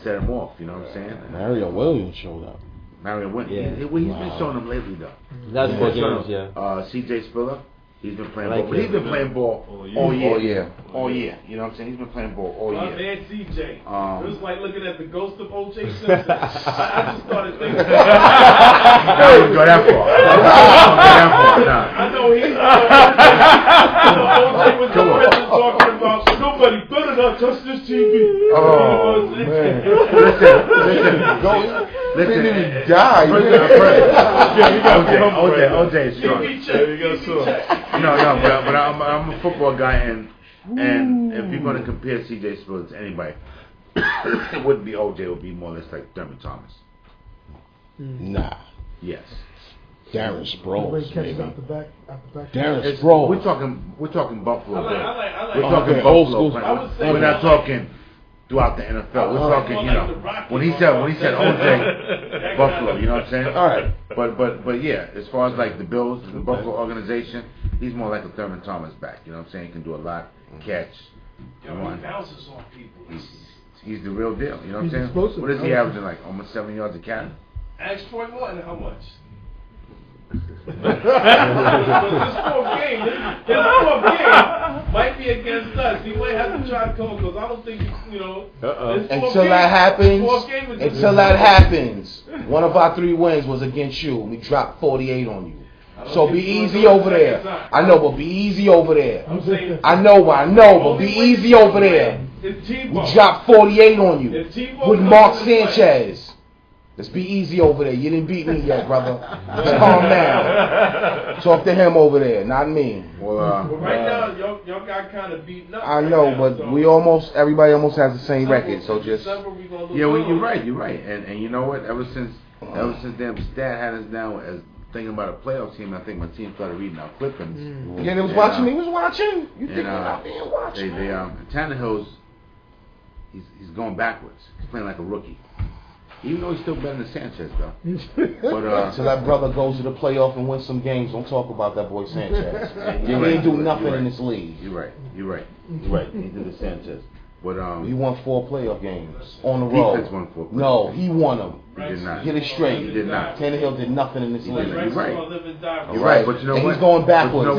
set him off, you know what I'm saying? Mario Williams showed up. Mario went. He's been showing them lately, though. That's what games, CJ Spiller, he's been playing like ball. But he's been playing ball all year. All year. You know what I'm saying? He's been playing ball all year. Man, CJ. It was like looking at the ghost of O.J. Simpson. I just started thinking. I wouldn't go that far. I know he's. O.J. was the president talking about nobody better not touch this TV. Oh, man. Listen. Didn't even die. OJ is strong. No, but I'm a football guy, and if you're going to compare C.J. Spiller to anybody, it wouldn't be OJ. It would be more or less like Dermot Thomas. Nah. Yes. Darren Sproles, catches baby. out the back. Darren Sproles. We're talking Buffalo. I like We're talking old Buffalo. school. We're not talking throughout the NFL. We're talking, when he said OJ, Buffalo. You know what I'm saying? All right. But yeah, as far as like the Bills, the Buffalo organization, he's more like a Thurman Thomas back. You know what I'm saying? He can do a lot, catch. He bounces on people. He's the real deal. You know what I'm He's saying? explosive. What is he averaging, like almost 7 yards a carry? Ask Troy Morton how much. But this fourth game might be against us. He might have to try to come because I don't think Until that happens, one of our 3 wins was against you. We dropped 48 on you. So be easy over there. I know, but be easy over there. I know, but be easy over there. We dropped 48 on you with Mark Sanchez. Let's be easy over there. You didn't beat me yet, brother. Let's calm down. Talk to him over there, not me. Well, right now, y'all got kind of beaten up. I know, but everybody almost has the same record. So just you're right. And you know what? Ever since damn Stat had us down as thinking about a playoff team, I think my team started reading our clippings. Yeah, they was watching. He was watching. You think I'm being watching? Tannehill's he's going backwards. He's playing like a rookie. Even though he's still better than Sanchez, though. But until that brother goes to the playoff and wins some games, don't talk about that boy Sanchez. He ain't do nothing in this league. You're right. He did the Sanchez. But he won 4 playoff games on the road. Defense won 4 playoff No, he won them. He did not. Get it straight. He did not. Tannehill did nothing in this league. You're right. You're right. But you know what? He's going backwards. You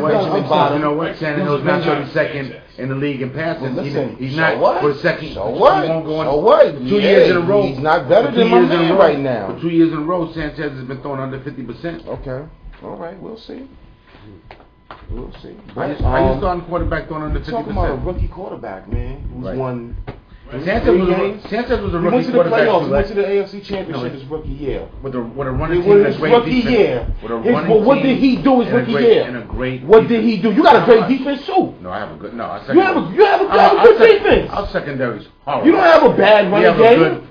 know what? Tannehill's not 32nd in the league in passing. Listen, he's not for the second. So what? He won't go on. So what? 2 years in a row. He's not better than my man right now. For 2 years in a row, Sanchez has been throwing under 50%. Okay. All right. We'll see. We'll see. How you starting quarterback throwing under 50%? Talking about a rookie quarterback, man, who's won. Sanchez was a rookie went to the quarterback. playoffs. He went to the AFC Championship his rookie year. With a running team and a great rookie defense. year. What did he do his rookie year? What did he do? You got a great defense too. No, I have a good. No, you have a good defense. Our secondary's horrible. You don't have a bad running game.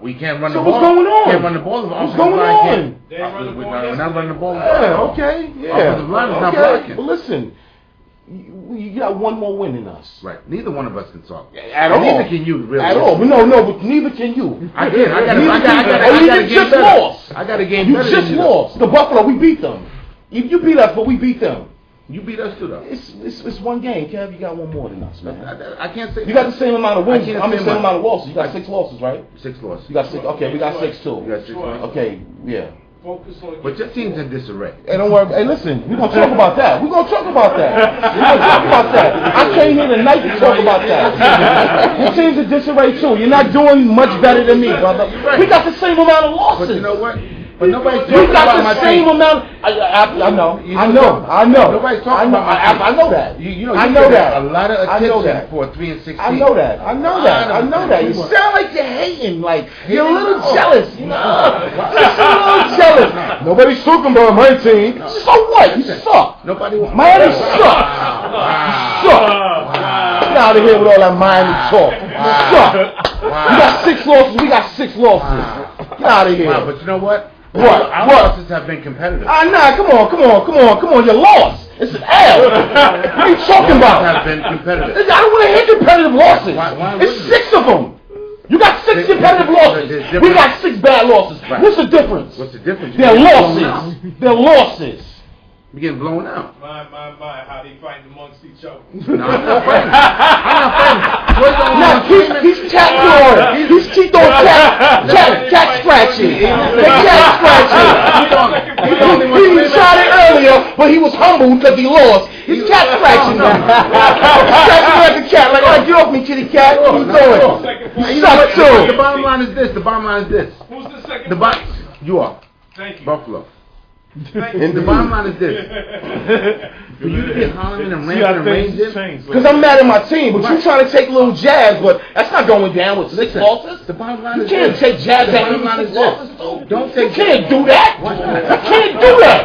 We can't run the ball. So what's going on? Can't run the ball. What's going on? We're not running the ball. Yeah. Okay. Yeah. The line is not blocking. But listen. You got one more win than us. Right. Neither one of us can talk. At all. Neither can you, really. At all. No, but neither can you. I can. I got to just lost. I got a game you better just than you. lost. The Buffalo, we beat them. You beat us, but we beat them. You beat us too, though. It's one game, Kev. You got one more than us, man. I can't say. You got the same amount of wins. I'm the same amount of losses. You got 6 losses, right? 6 losses. You got 6. Okay, we got 6 too. You got 6 losses. Okay, yeah. But your team's in disarray. Hey, don't worry. Hey, listen. We're going to talk about that. I came here tonight to talk about that. Your team's in disarray, too. You're not doing much better than me, brother. We got the same amount of losses. But you know what? But nobody's talking about my team. We got the same amount. I know. Nobody's talking about my team. I know that. You know that. A lot of attention for a 3-16. I know that. You sound like you're hating. Like you're a little jealous. You know, just a little jealous. Nobody's talking about my team. So what? You suck. Nobody wants. Miami sucks. You suck. Get out of here with all that Miami talk. You suck. You got 6 losses. We got 6 losses. Get Get out of here. Wow, but you know what? What? Our What? losses have been competitive. Nah, come on. You lost. It's an L. What are you talking about? Have been competitive. I don't want to hear competitive losses. Why It's wouldn't 6 of them. You got 6 competitive losses. We got 6 bad losses. Right. What's the difference? What's the difference? They're losses. They're losses. We're getting blown out. My, how they fighting amongst each other. No, I'm not fighting. I'm not fighting. He's cat clawing. He's keep on cat scratching. The cat scratching. He tried it earlier, but he was humble because he lost. He's cat scratching now. Scratching like a cat. Like, get off me, kitty cat. What you doing? Suck too. The bottom line is this. Who's the second place? You are. Thank you. Buffalo. Thank The bottom line is this. For you to be hollering and ramping and ranging. Because I'm mad at my team, but you trying to take little jabs, but that's not going down with 6 losses. The bottom line You is can't this. take jabs The at bottom me line with is 6 losses. this. Don't take. You can't do that. Why not? You can't do that.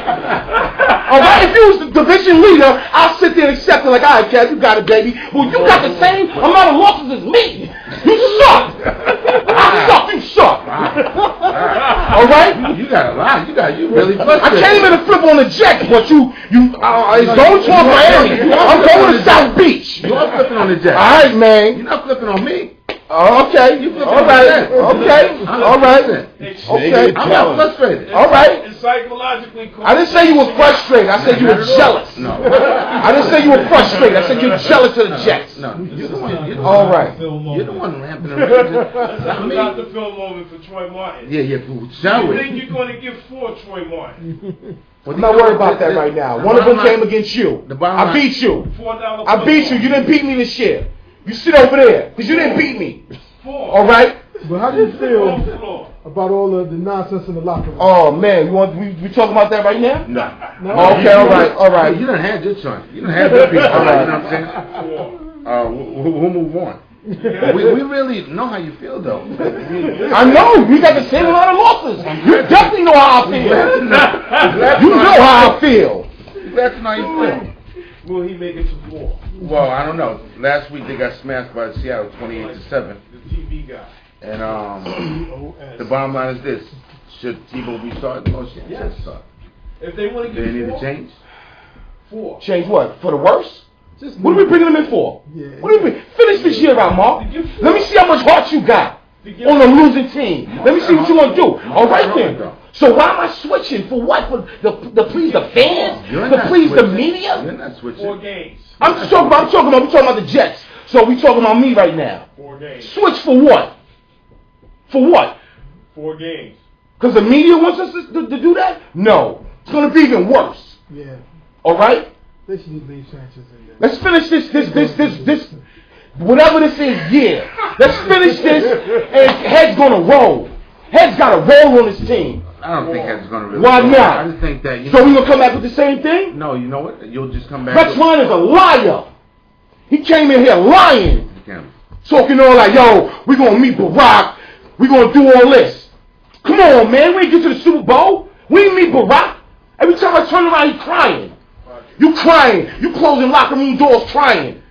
All right, if you was the division leader, I'll sit there and accept it like, all right, Kev, you got it, baby. Well, you got the same amount of losses as me. You suck. I suck. You suck. All right? You got a lot. You really frustrated. I can't even flip on the Jets, but it's going towards Miami. I'm going to South Beach. You are flipping on the Jets. All right, man. You're not flipping on me. Okay. You flipping All on right. the Jets. Okay. All right. Okay. I'm not frustrated. All right. It's psychologically I didn't say you were frustrated. I said you were jealous. No. I didn't say you were frustrated. I said you're jealous of the Jets. No. You're the one. All right. You're the one ramping and raging. Not I'm me. about the film moment for Troy Martin. Yeah. Shall You we? think you're going to give 4 Troy Martin? I'm not worried about that right now. One of them came against you. I beat you. $4 I beat you. You didn't beat me this year. You sit over there because you didn't beat me. 4. All right. But how do you feel about all the nonsense in the locker room? Oh man, we talking about that right now? No. Okay, all right. You done had your choice. You done had your piece. All right. You know what I'm saying? We'll move on. We really know how you feel, though. I know. We got the same amount of losses. You definitely know how I feel. You know how I feel. Glad to know how you feel. Will he make it to 4? Well, I don't know. Last week they got smashed by Seattle 28-7. The TV guy. And the bottom line is this: should Tebow be starting or should Yes. he start? If they want to Do get they need 4, to change? 4. Change what? For the worse? Just What are we bringing them in for? Yeah. What are we finish this year out, Mark? Let me see how much heart you got on a losing team. Let me see what you want to do. All right then. So why am I switching? For what? For to please the fans? To please the media? You're not switching. 4 games. I'm talking about the Jets. So we talking about me right now. 4 games. Switch for what? For what? 4 games. Because the media wants us to do that? No. It's going to be even worse. Yeah. All right? They should leave Sanchez in there. Let's finish this, whatever this is, yeah. Let's finish this, and Head's going to roll. Head's got to roll on his team. I don't think that's going to really. Why roll. not? I just think that. So we going to come back with the same thing? No, you know what? You'll just come back. Rex Ryan is a liar. He came in here lying. Talking all like, yo, we going to meet Barack. We going to do all this. Come on, man. We ain't get to the Super Bowl. We ain't meet Barack. Every time I turn around, he crying. You crying. You closing locker room doors crying.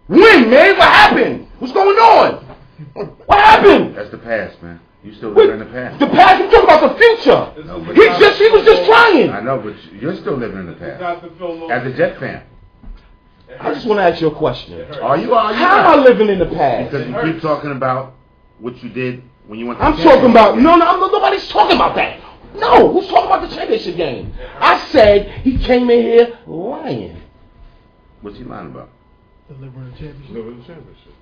When, man? What happened? What's going on? What happened? That's the past, man. You still living in the past. The past, I'm talking about the future. No, but He was just crying. I know, but you're still living in the past. Not the film moment. As a Jet fan. I just want to ask you a question. Are you How am I living in the past? Because you keep talking about what you did when you went to I'm the talking about, championship nobody's talking about that. No, who's talking about the championship game? I said he came in here lying. game. What's he lying about? Delivering the championship.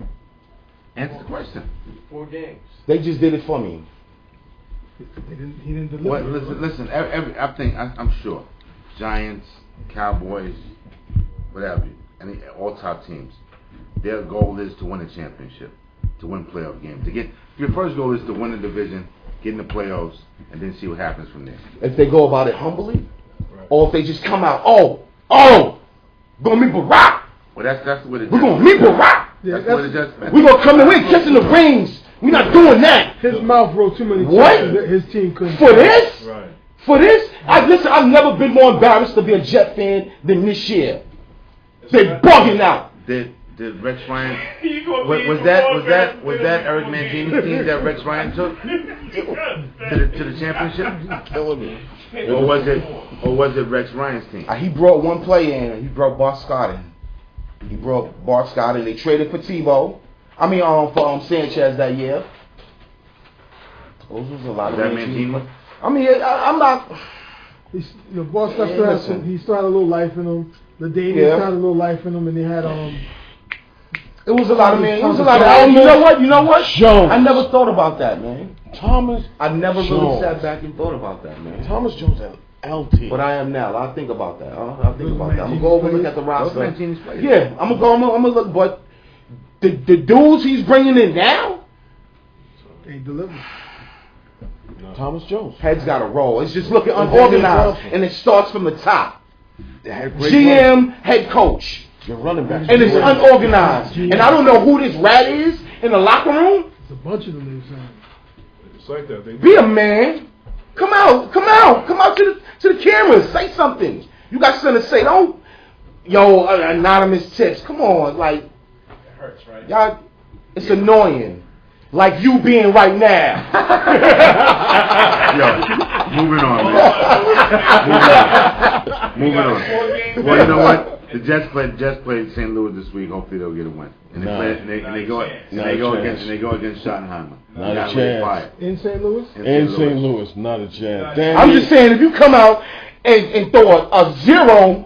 Answer the question. 4 games. They just did it for me. He didn't deliver. What, listen. I'm sure, Giants, Cowboys, whatever, all top teams, their goal is to win a championship, to win playoff games. Your first goal is to win the division, get in the playoffs, and then see what happens from there. If they go about it humbly, or if they just come out, gonna meet Barack. Well, that's the way the We're gonna meet Barack. That's the way the Jets. We're gonna come in, we're kissing the rings. We're not doing that. His mouth wrote too many What? checks that his team couldn't. For this? Right. For this? Listen, I've never been more embarrassed to be a Jet fan than this year. They're bugging out. Did Did Rex Ryan? You gonna Was, be was in that the was that ball was game, that you Eric gonna be- Mangini's team that Rex Ryan took to the championship? Killing me. Or was it Rex Ryan's team? He brought one player in. He brought Bart Scott in. He brought Bart Scott in. They traded for Tebow. For Sanchez that year. Those was a lot of that Mangini. Mangini? I mean, I'm not. He's, Bart Scott still had some. He still had a little life in him. The Daniels still had a little life in him, and they had It was a lot of man. It was a lot of. You know what? You know what? Jones. I never thought about that, man. Thomas. I never really Jones. sat back and thought about that, man. Thomas Jones and LT. But I am now. I'll think about that. I'll think about that. I'm gonna go over and look at the Those roster. Mangini's players. Yeah, I'm gonna look. But the dudes he's bringing in now, ain't delivered. Thomas Jones. heads got to roll. It's just looking unorganized, and it starts from the top. They had great GM, head coach, Your running back. and it's unorganized. And I don't know who this rat is in the locker room. It's a bunch of them they signed. It's like that. They Be a man. Come out to the cameras. Say something. You got something to say. Don't, anonymous tips. Come on, like, It hurts, right? y'all, it's annoying. Like you being right now. Yo, moving on, man. Moving on. Well, you know what? The Jets played St. Louis this week. Hopefully they'll get a win. And they go against Schottenheimer. Not a Got really chance. fired. In St. Louis? In St. Louis, not a chance. I'm just saying, if you come out and throw a 0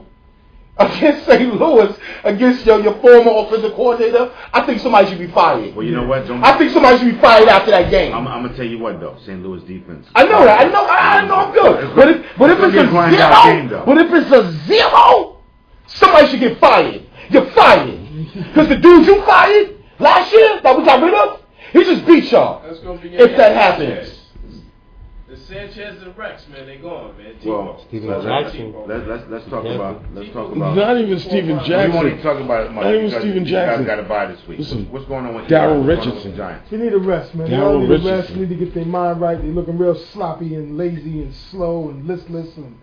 against St. Louis, against your former offensive coordinator, I think somebody should be fired. Well, you know what? I think somebody should be fired after that game. I'm gonna tell you what though. St. Louis defense. I know that. I know I'm good. But if it's a grind out game, though. 0, but if it's a 0, somebody should get fired. You're fired. Because the dude you fired last year that we got rid of, he just beat y'all. That's gonna be If that happens. The Sanchez and Rex, man, they gone, man. Well, Steven let's Jackson. talk about. Not even Steven We won't Jackson. even talk about it much. Not even because Steven you Jackson. guys got to buy this week. Listen, What's going on with Darryl you guys? What's going on with Richardson. the Giants? They need a rest, man. They Darryl all need a rest. Richardson. They need to get their mind right. They're looking real sloppy and lazy and slow and listless and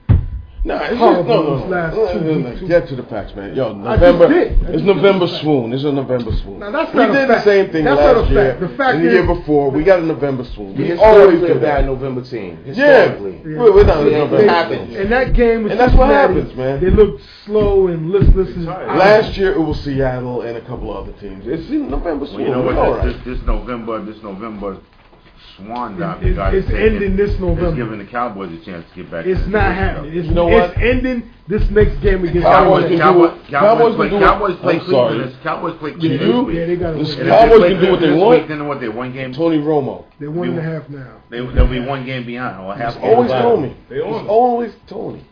Nah, it's just, horrible these last two. Get to the facts, man. Yo, I just November. did. It's November swoon. It's a November swoon. Now, that's We not a did the fact. same thing That's last not a year. fact. The fact and the year is- before, we got a November swoon. We We always always do a bad that. November team. Yeah, Historically. we're not It November. happens. And that game was And that's what Cincinnati. happens, man. They looked slow and listless. And Last year it was Seattle and a couple other teams. It's in November swoon. Well, you know what? All right. This November swan dive. It's ending this November. It's giving the Cowboys a chance to get back. It's in the not division, happening. though. It's, You know it's what? ending this next game against Cowboys Cowboys. can do it. Cowboys play can do it. I'm sorry. Cleveland. Cowboys play You Cleveland do? this week. Yeah, they got to Listen, win. And if Cowboys they can play do what they this want. week, then what? They one game. Tony Romo. They're 1.5 now. They'll be one game behind or half. It's game always behind. Tony. They on It's it. always Tony.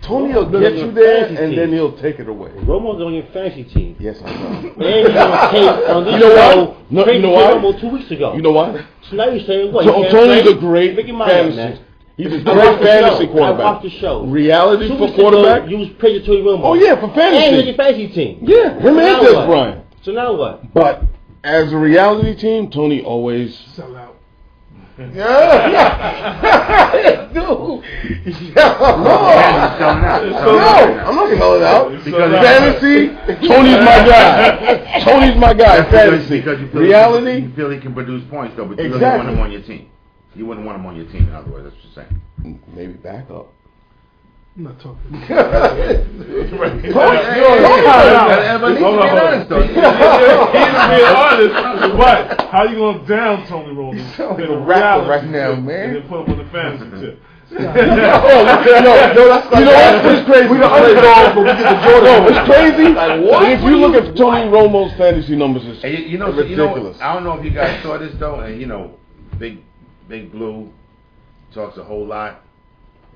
Tony will Romo's get on you your there fantasy and team. then he'll take it away. Romo's on your fantasy team. Yes, I know. And you're gonna take on this You know what? show. No, traded you know for why? Romo 2 weeks ago. You know what? So now you're saying what? So, You can't Tony's play? a great Make your mind up, fantasy. man. He's a I great watched the fantasy show. quarterback. I watched the show. Reality 2 for weeks ago, quarterback? You was praising Tony Romo. Oh yeah, for And you're fantasy. your fantasy team. Yeah, him So and now Des what? Bryant. So now what? But as a reality team, Tony always. Sell out. Yeah. Dude. No, selling out. I'm not selling out. Because Fantasy, Tony's my guy. Tony's my guy. That's Fantasy, because you feel reality. You feel he can produce points though, but you Exactly. really want him on your team. You wouldn't want him on your team. In other words, that's what you're saying. Maybe back up. I'm not talking. But how you gonna down Tony Romo? like a rapper right now, man. And then put him on the fantasy tip. You know what? It's crazy. We the underdogs, but we get the Jordan. No, it's crazy. Like, what? If you look at Tony Romo's fantasy numbers, it's And you know, ridiculous. I don't know if you guys saw this though, and Big Blue talks a whole lot.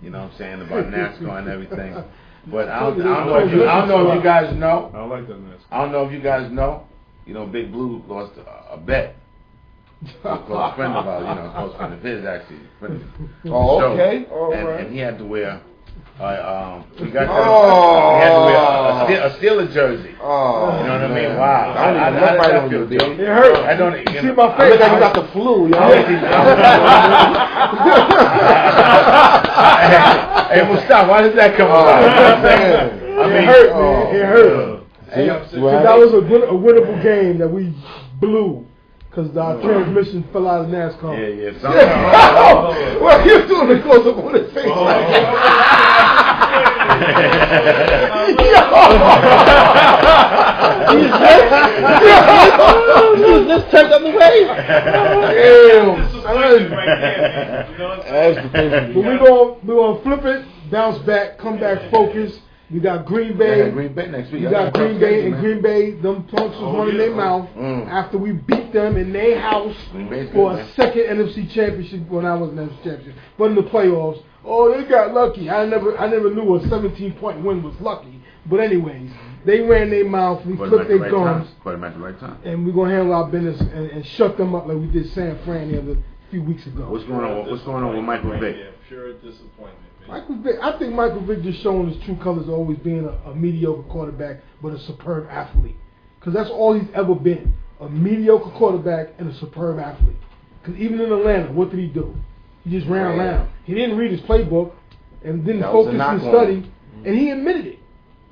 You know what I'm saying about NASCAR and everything. But I don't know if you guys know. I don't like that mess. I don't know if you guys know. You know, Big Blue lost a bet. A close friend of ours, a close friend of his actually. Friend of the Oh, show. okay. All and, right. and he had to wear. He had to wear a Steelers jersey. Oh, You know what I mean? man. Wow. I don't even How look did right that on feel, you, Joe? dude. It hurt. I don't. You see my I face? look like you got the flu, yo. Hey, Mustafa, why did that come about? man. I mean, It hurt, man. It hurt. Hey, so that was a winnable game that we blew because our transmission fell out of NASCAR. Yeah. Well, you're doing the close up on his face. Let's turn the other way. But we're gonna flip it, bounce back, come back focused. We got Green Bay. Green Bay next week. We got Green Bay and Green Bay. Them punks was running their mouth after we beat them in their house for a second NFC championship. Well, that wasn't NFC championship, but in the playoffs. Oh, they got lucky. I never knew a 17-point win was lucky. But anyways, they ran their mouth. We flipped their gums. Put them at the right time. And we're gonna handle our business and shut them up like we did San Fran the other few weeks ago. What's going on with Michael Vick? Pure disappointment. Michael Vick, I think Michael Vick just showing his true colors of always being a mediocre quarterback, but a superb athlete. Because that's all he's ever been, a mediocre quarterback and a superb athlete. Because even in Atlanta, what did he do? He just ran around. He didn't read his playbook and didn't focus and study, and he admitted it.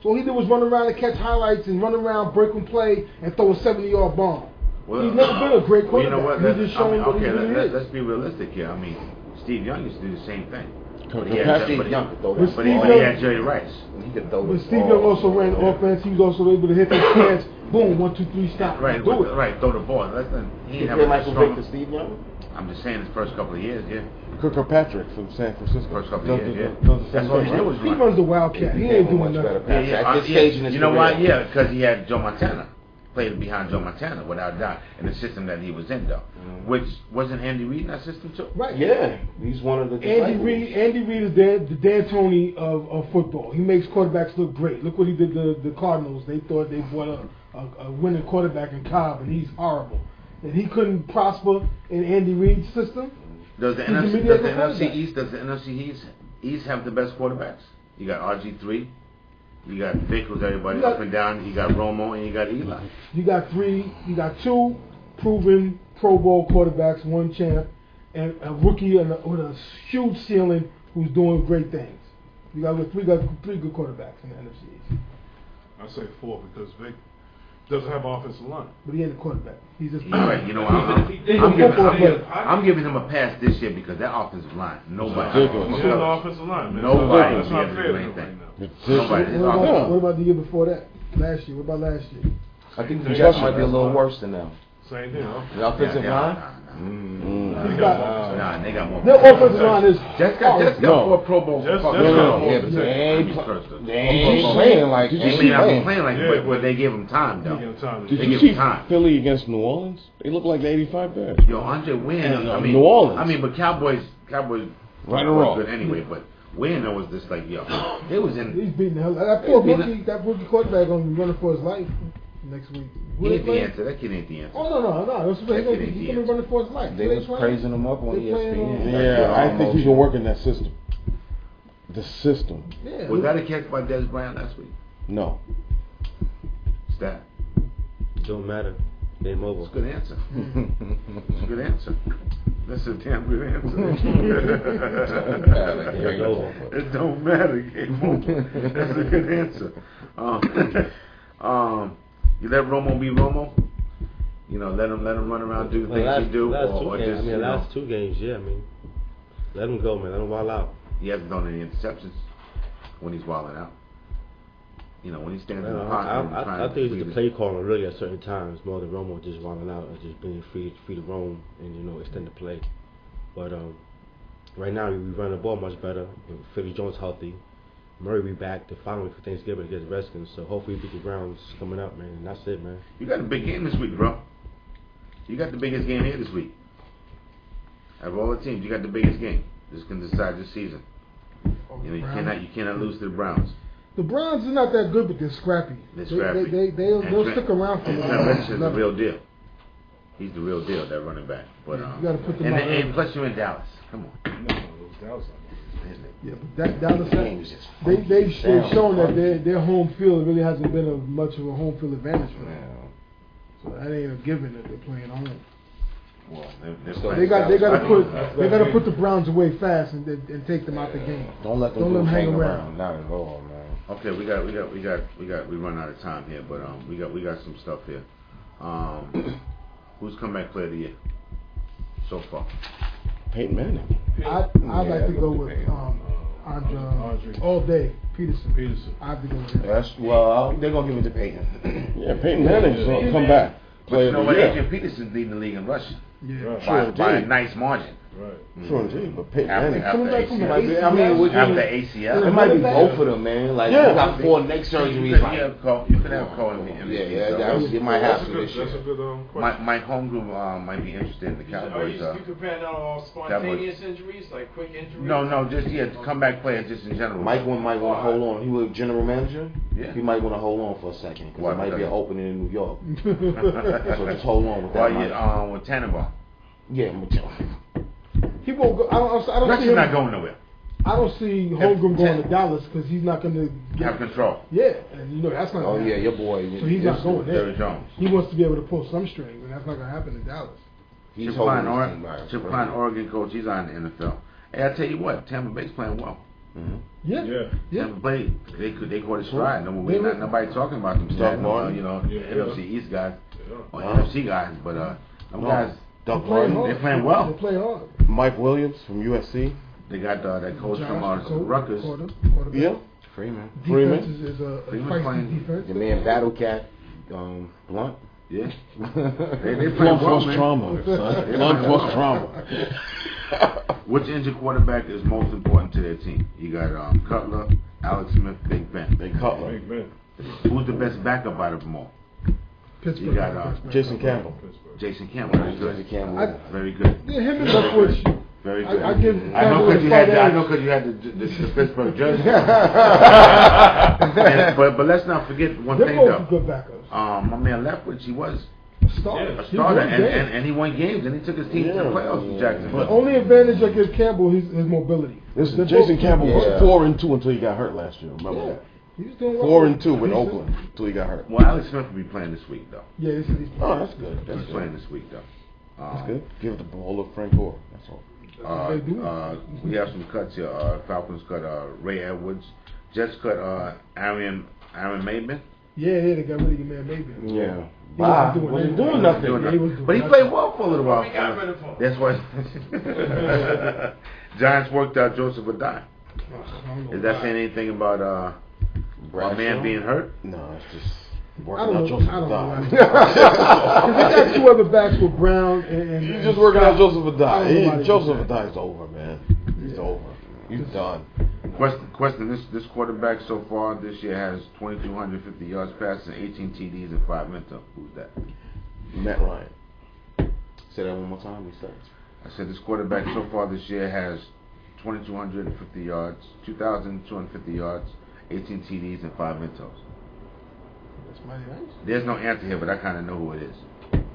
So all he did was run around and catch highlights and run around, break and play, and throw a 70-yard bomb. Well, he's never been a great quarterback. You know what? He's just showing what he really is. Let's be realistic here. I mean, Steve Young used to do the same thing. But he But had Jerry Rice. He could throw But Steve Young also ran the offense. He was also able to hit his stance. Boom, 1, 2, 3, stop. Right, Do it. right. Throw the ball. Listen, he didn't have a Michael strong. Vick to Steve Young? I'm just saying his first couple of years, yeah. Kirkpatrick from San Francisco. First couple of years, yeah. Does the That's same all he thing, did right? was He run. runs the Wildcat. He ain't doing nothing. At this stage in his You know career. why? Yeah, because he had Joe Montana. Played behind Joe Montana without a doubt in the system that he was in, though. Which wasn't Andy Reid in that system too? Right. Yeah, he's one of the Andy Reid is the D'Antoni of football. He makes quarterbacks look great. Look what he did to the Cardinals. They thought they bought a winning quarterback in Cobb, and he's horrible. And he couldn't prosper in Andy Reid's system. Does the NFC East have the best quarterbacks? You got RG3. You got Vic, who's everybody up and down. You got Romo, and you got Eli. You got two proven Pro Bowl quarterbacks, one champ, and a rookie with a huge ceiling who's doing great things. We got three good quarterbacks in the NFC East. I say 4 because Vic doesn't have offensive line. But he ain't a quarterback. He's just right. You know, I'm giving him a pass this year because that offensive line, nobody. Who's on the offensive line, man? Nobody That's not is fair doing right anything. now. What about the year before that? Last year. What about last year? I think the Jets might be a little worse than them. Same thing, huh? The offensive line? They got more. Their offensive line is Just got more Pro Bowl. Just Yeah, but they ain't playing like But they gave him time, though. Did They you give see him time. Philly against New Orleans? They look like the 85 Bears. Yo, Andre Wynn. I mean, New Orleans. I mean, but Cowboys Right or wrong. good anyway. But Wynn was just like, yo, it was in. He's beating the hell. That poor rookie, that rookie quarterback gonna be running for his life next week. He ain't the answer. That kid ain't the answer. Oh no! He's gonna be running for his life. They was praising him up on ESPN. Yeah, I think he can work in that system. The system. Yeah. Was that a catch by Des Bryant last week? No. Stat. Don't matter. Game over. It's a good answer. It's a good answer. That's a damn good answer. It don't matter. Game over. That's a good answer. You let Romo be Romo. You know, let him run around, do the things he do, or just last 2 games, yeah. I mean, let him go, man. Let him wild out. He hasn't thrown any interceptions when he's wilding out. You know, when he stands in the pocket. I think it's the play calling really at certain times more than Romo just wilding out or just being free to roam and extend the play. But right now we run the ball much better. Philly Jones healthy. Murray be back the following week for Thanksgiving against the Redskins. So hopefully we beat the Browns coming up, man. And that's it, man. You got a big game this week, bro. You got the biggest game here this week. Out of all the teams, you got the biggest game. This can decide this season. You know, you cannot lose to the Browns. The Browns are not that good, but they're scrappy. They're scrappy. They'll stick around for a Trent Richardson's the real deal. He's the real deal, that running back. But you got to put them and plus you're in Dallas. Come on. Yeah, but Dallas, they've shown that their home field really hasn't been much of a home field advantage for them. So that ain't a given that they're playing at home. Well, they got to put the Browns away fast and take them out the game. Don't let them hang around. Not at all, man. Okay, we run out of time here, but we got some stuff here. Who's comeback player of the year so far? Peyton Manning. I'd like to go with Andre all day. Peterson. I have to go with him. They're gonna give it to Peyton. Yeah, Peyton Manning's gonna come back. But you know what? Adrian Peterson's leading the league in rushing. Yeah. By a nice margin. Right. Sure, indeed. But Peyton Manning. Coming back from the ACL. ACL. After ACL. It might be both of them, man. Like, you got 4 neck surgeries. You could have Cole in It might have to this year. That's a good question. Mike Holmgren might be interested in the Cowboys. You comparing that all spontaneous injuries, like quick injuries? No, just comeback player, just in general. Mike might want to hold on. He was general manager. Yeah. He might want to hold on for a second because there might be an opening in New York. So just hold on with that. Well, with Tannenbaum. Yeah, He won't go. I don't Rush see is him. not going nowhere. I don't see Holmgren going to Dallas because he's not going to Have control. Yeah, and you know that's not. Oh gonna yeah, happen. your boy. So he's not going there. Jerry Jones. He wants to be able to pull some strings, and that's not going to happen in Dallas. He's Chip holding Klein, his team by Chip Klein, Oregon coach. He's on the NFL. Hey, I tell you what, Tampa Bay's playing well. Mm-hmm. Yeah. Tampa Bay, they caught a stride. Nobody talking about them. NFC East guys or NFC guys, but them guys. Doug Martin. They're playing well. They play hard. Mike Williams from USC. They got that coach from Rutgers. Yeah. Freeman. Defense is a Freeman's playing. feisty defense. Your man Battle Cat, Blunt. Yeah. they Blunt playing well, force man. trauma, son. Blunt force trauma. Which injured quarterback is most important to their team? You got Cutler, Alex Smith, Big Ben. Big Cutler. Big Ben. Who's the best backup out of them all? Pittsburgh. You got Jason Campbell. Jason Campbell. Very good. Jason Campbell. Very good. Yeah, him and Leftwich. Very good. I give I know Campbell because you had the Pittsburgh jersey. but let's not forget one They're thing both though. good backups. My man Leftwich, he was A starter. a starter, and he won games, and he took his team to the playoffs in Jacksonville. The only advantage I give Campbell is his mobility. Listen, They're Jason both- Campbell was Yeah. 4-2 until he got hurt last year. Remember Yeah. that? He's doing well. 4-2 with Decent. Oakland until he got hurt. Well, Alex Smith will be playing this week though. Yeah, he's Oh, that's good. That's He's good. playing this week though. That's good. Give the ball to Frank Gore. That's all. We have some cuts here. Falcons cut Ray Edwards. Jets cut Aaron Maben. Yeah, they got rid of your man Maybe. Yeah. He Bye. wasn't doing Wasn't anything. doing nothing. Yeah, he was doing But he nothing. played well for a little while. We got rid of him. That's why. Giants worked out Joseph Adai. I don't know Is that why. saying anything about a man being hurt? No, it's just I working don't out know. Joseph I don't know. Adai. Because they got two other backs with Brown and He's just working out Joseph I don't know why Adai. they Joseph did that. Adai's over, man. He's over. He's done. Question: This quarterback so far this year has 2,250 yards passing, 18 TDs, and 5 mental. Who's that? Matt Ryan. Say that one more time. We said. I said this quarterback so far this year has 2,250 yards, 2,250 yards, 18 TDs, and 5 mentos. That's mighty nice. There's no answer here, but I kind of know who it is.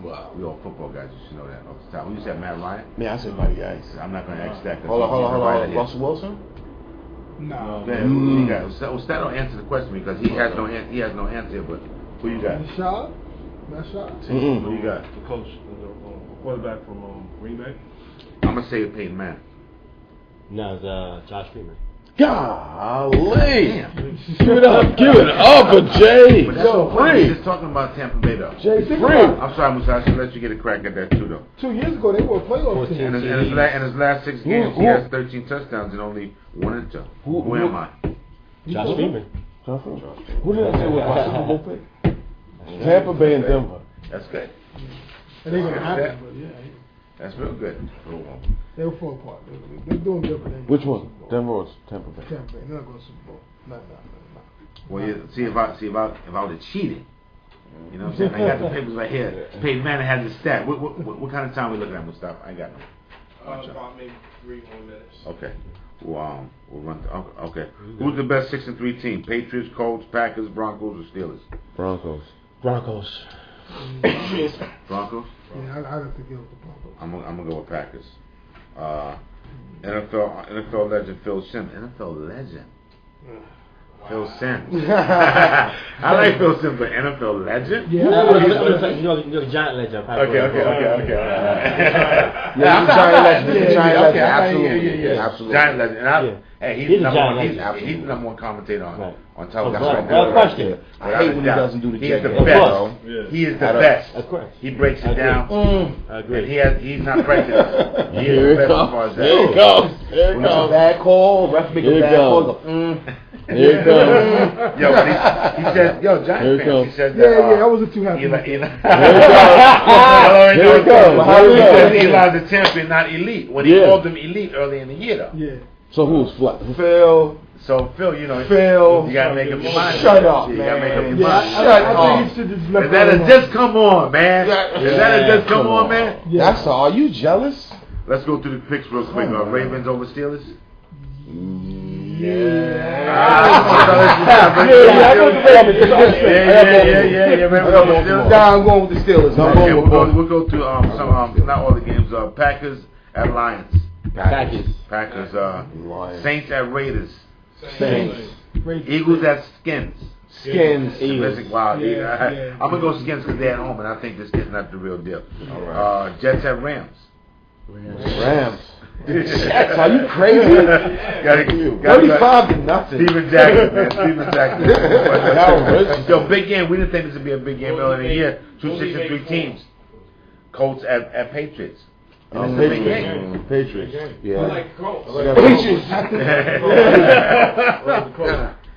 Wow. We all football guys, you should know that off the top. When you said Matt Ryan, Yeah, I said Buddy Ice. I'm not going to ask that. Hold on. Russell Wilson. No. Who you got? Stat don't answer the question because he has no answer. But who you got? Rashad? Rashad? Who you got? The coach, the quarterback from Green Bay. I'm gonna say Peyton Manning. No, it's Josh Freeman. Golly! Give it up for Jay. But that's so funny. Free. We're just talking about Tampa Bay though. Jay Think Free. about I'm sorry, Musa. I should let you get a crack at that too though. 2 years ago, they were a playoff 14. team. In his last 6 games, he has 13 touchdowns and only 1 interception. Who am I? Josh Freeman. Who did I say was my Super Bowl pick? Tampa Bay and Denver. That's good. It ain't gonna happen, but yeah, That's real good. they'll fall apart. They're doing good, but they Which one? Denver or Tampa Bay? Tampa Bay. They're not going to Super Bowl. No. Well, yeah, see if I would have cheated. You know what I'm saying? I got the papers right here. Peyton Manning has his stat. What kind of time we looking at, Mustafa? I got no. About maybe 3 more minutes. Okay. We'll run. Okay. Who's the best 6-3 team? Patriots, Colts, Packers, Broncos, or Steelers? Broncos. Broncos. Broncos. Yeah, I'd have to give it the Broncos. I'm gonna go with Packers. NFL legend Phil Simms. NFL legend. Phil Simms. I like Phil Simms, but NFL legend? Yeah. You're a giant legend. Okay. Yeah, he's a giant legend. He's a giant legend. Absolutely. Yeah. Absolutely. Giant legend. And hey, he's the number one. He's the number one commentator on television. Well, question. I hate when he doesn't do the He is the jig. best. He is the best. Of course. He breaks it down. I agree. And he's not prejudiced. He is the best as far as that. Here it goes. Here it When it's a goes. bad call, ref make a Here it bad call. goes. Go, Here it goes. Yo, he said, Here Giant it fans, goes. he said Yeah, that. I wasn't too happy. Eli, Here it goes. He said Eli's the champion, not elite. When he called him elite early in the year, though. Yeah. So who's flat? Phil. So Phil, you gotta make up your mind. Shut up, You gotta make up your man. Yeah, mind. I think he should just left Is that it a alone. just come on, man? Is that a just come on, man? Yeah. That's all. Are you jealous? Let's go through the picks real quick. Ravens over Steelers. I'm going with the Steelers. Okay, we'll go to some not all the games. Packers at Lions. Packers. Saints at Raiders. Saints. Eagles at Skins. Skins. Wow, Yeah. I'm gonna go Skins because they're at home, and I think this is not the real deal. All right. Jets at Rams. Rams. Jets, are you crazy? 35 to nothing. Steven Jackson, man. Steven Jackson. Yo, big game. We didn't think this would be a big game earlier in the year. 2-6-3 teams. Colts at Patriots. It's a big game. Patriots. I like Colts. Patriots.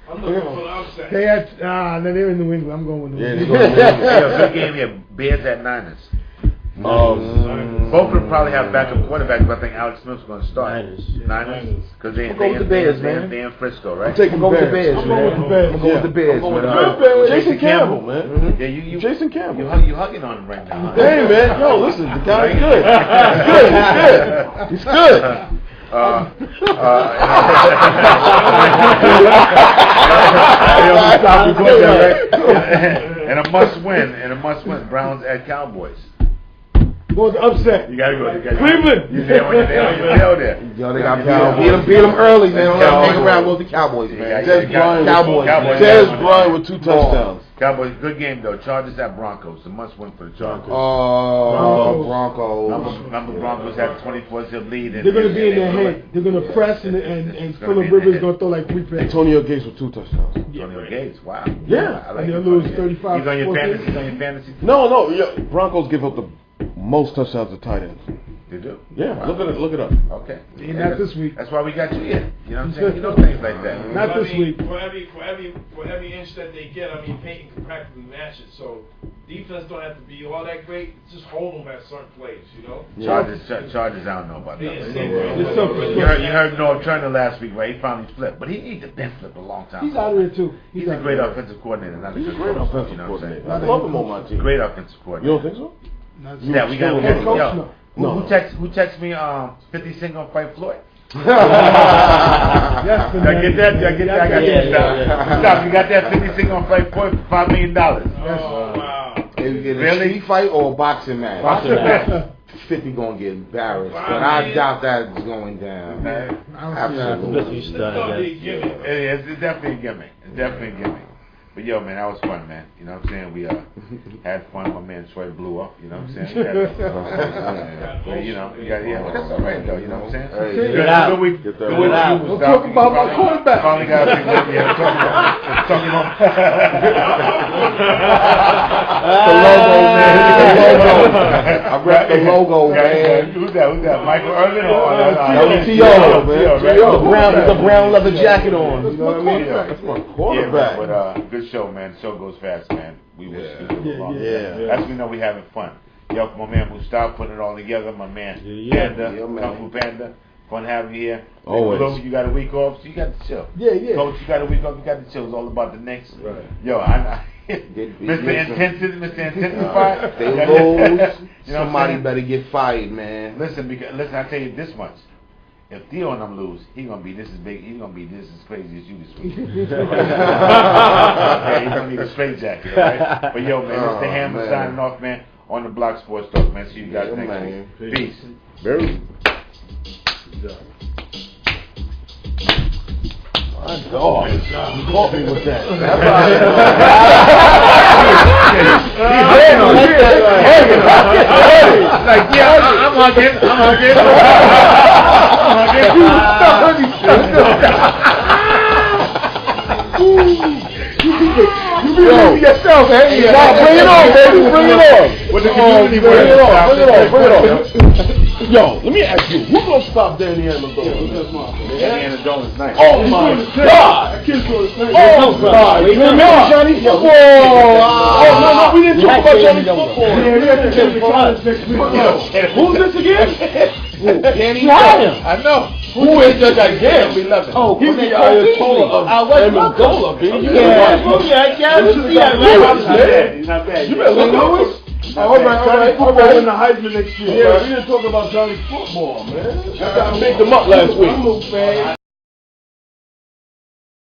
I'm looking for the upset. They had, they're in New England. I'm going with New Yeah, England. Yo, good game here. Bears at Niners. Both of them probably have backup quarterbacks, but I think Alex Smith's going to start. Niners. Because they're in Frisco, right? I'm taking Go with the Bears. Bears, I'm man. going with the Bears. I'm going with the Bears, man. Jason Campbell, man. Yeah, you Jason Campbell. you hugging on him right now. Huh? Hey, man. Yo, listen, the guy's good. He's good. He's good. And a must win. Browns at Cowboys. Go with the upset. You gotta go. Cleveland. You there when you're there. Yo, they got beat them early, man. Don't let them hang around with the Cowboys, man. Cowboys. Dez Bryant with 2 touchdowns. Cowboys, good game though. Chargers at Broncos. A must win for the Chargers. Broncos. Remember Broncos had 24-0 lead. They're going to be in their head. They're going to press, and Phillip Rivers going to throw like 3 picks. Antonio Gates with 2 touchdowns. Antonio Gates, wow. Yeah. I like And they'll Antonio lose Gates. 35. He's on your fantasy. No. Yeah, Broncos give up the most touchdowns to tight ends. They do. Yeah, Wow. look it up. Okay. Not this week. That's why we got you here. You know what I'm saying? You know things like that. Not this week. For every inch that they get, I mean, Peyton can practically match it. So defense don't have to be all that great. Just hold them at certain plays, you know. Chargers, I don't know about that. Yeah. You heard Norv Turner last week, right? He finally flipped, but he had been flipped a long time. He's out of there too. He's a great offensive coordinator, not a He's a good great coach, offensive you know what I'm coordinator. saying? I love him on my team. Great offensive You coordinator. don't think so? Yeah, we got Head coach, yo. no. Who texts me 50 Cent gonna fight Floyd? Yes, Y'all get that? I got that. Stop. You got that 50 Cent gonna fight Floyd for $5 million. Oh, wow. They get a street fight or a boxing match. Boxing match. 50 gonna get embarrassed, but I doubt that is going down. Absolutely. It's definitely a gimmick. It's definitely a gimmick. But yo, man, that was fun, man. You know what I'm saying? We had fun. My man Troy blew up. You know what I'm saying? But, you know, but that's all right though. You know what I'm saying? Good week. Good week. Don't talk about my quarterback. Finally got a big win. Yeah, talking about The logo, man. I rep the logo, man. Who's that? Michael Irvin or T.O., man. The brown leather jacket on. You know what I mean? That's my quarterback. Yeah, but good show, man. The show goes fast, man. We will see you along. Yeah. That's we know we having fun. Yo, my man Mustafa putting it all together. My man Panda, Kung Fu Panda. Fun having you here. Always. Although you got a week off, so you got to chill. Yeah. Coach, you got a week off, you got to chill. It's all about the Knicks. Right. Yo, Mr. Intensity, Mr. Intensify. They lose. You know Somebody better get fired, man. Listen, I tell you this much. If Theo and them lose, he's gonna be this as big. He's gonna be this as crazy as you this week. Okay, he's gonna need a straight jacket, all right? But yo, man, Mr. Hammer signing off, man, on the Block Sports Talk, man. See you guys next week. Peace. Barely. Good job. Oh, you caught me with that. Like, yeah, I'm hugging. You believe yourself, man. Nah, bring it on, baby. Bring it on. With the community, bring it on. Yo, let me ask you, who's gonna stop Danny Amendola? Danny Amendola is nice. Oh my God! Oh my God! Johnny football! Oh no, we didn't talk about Johnny football. Who's this again? Danny Ryan. I know. Who is that guy again? Oh, he's the Ayatollah of Amendola, baby. He's not bad. You better look Lewis. All right. In the Heisman next year. Yeah, we didn't talk about Johnny's football, man. I got to make them up last week.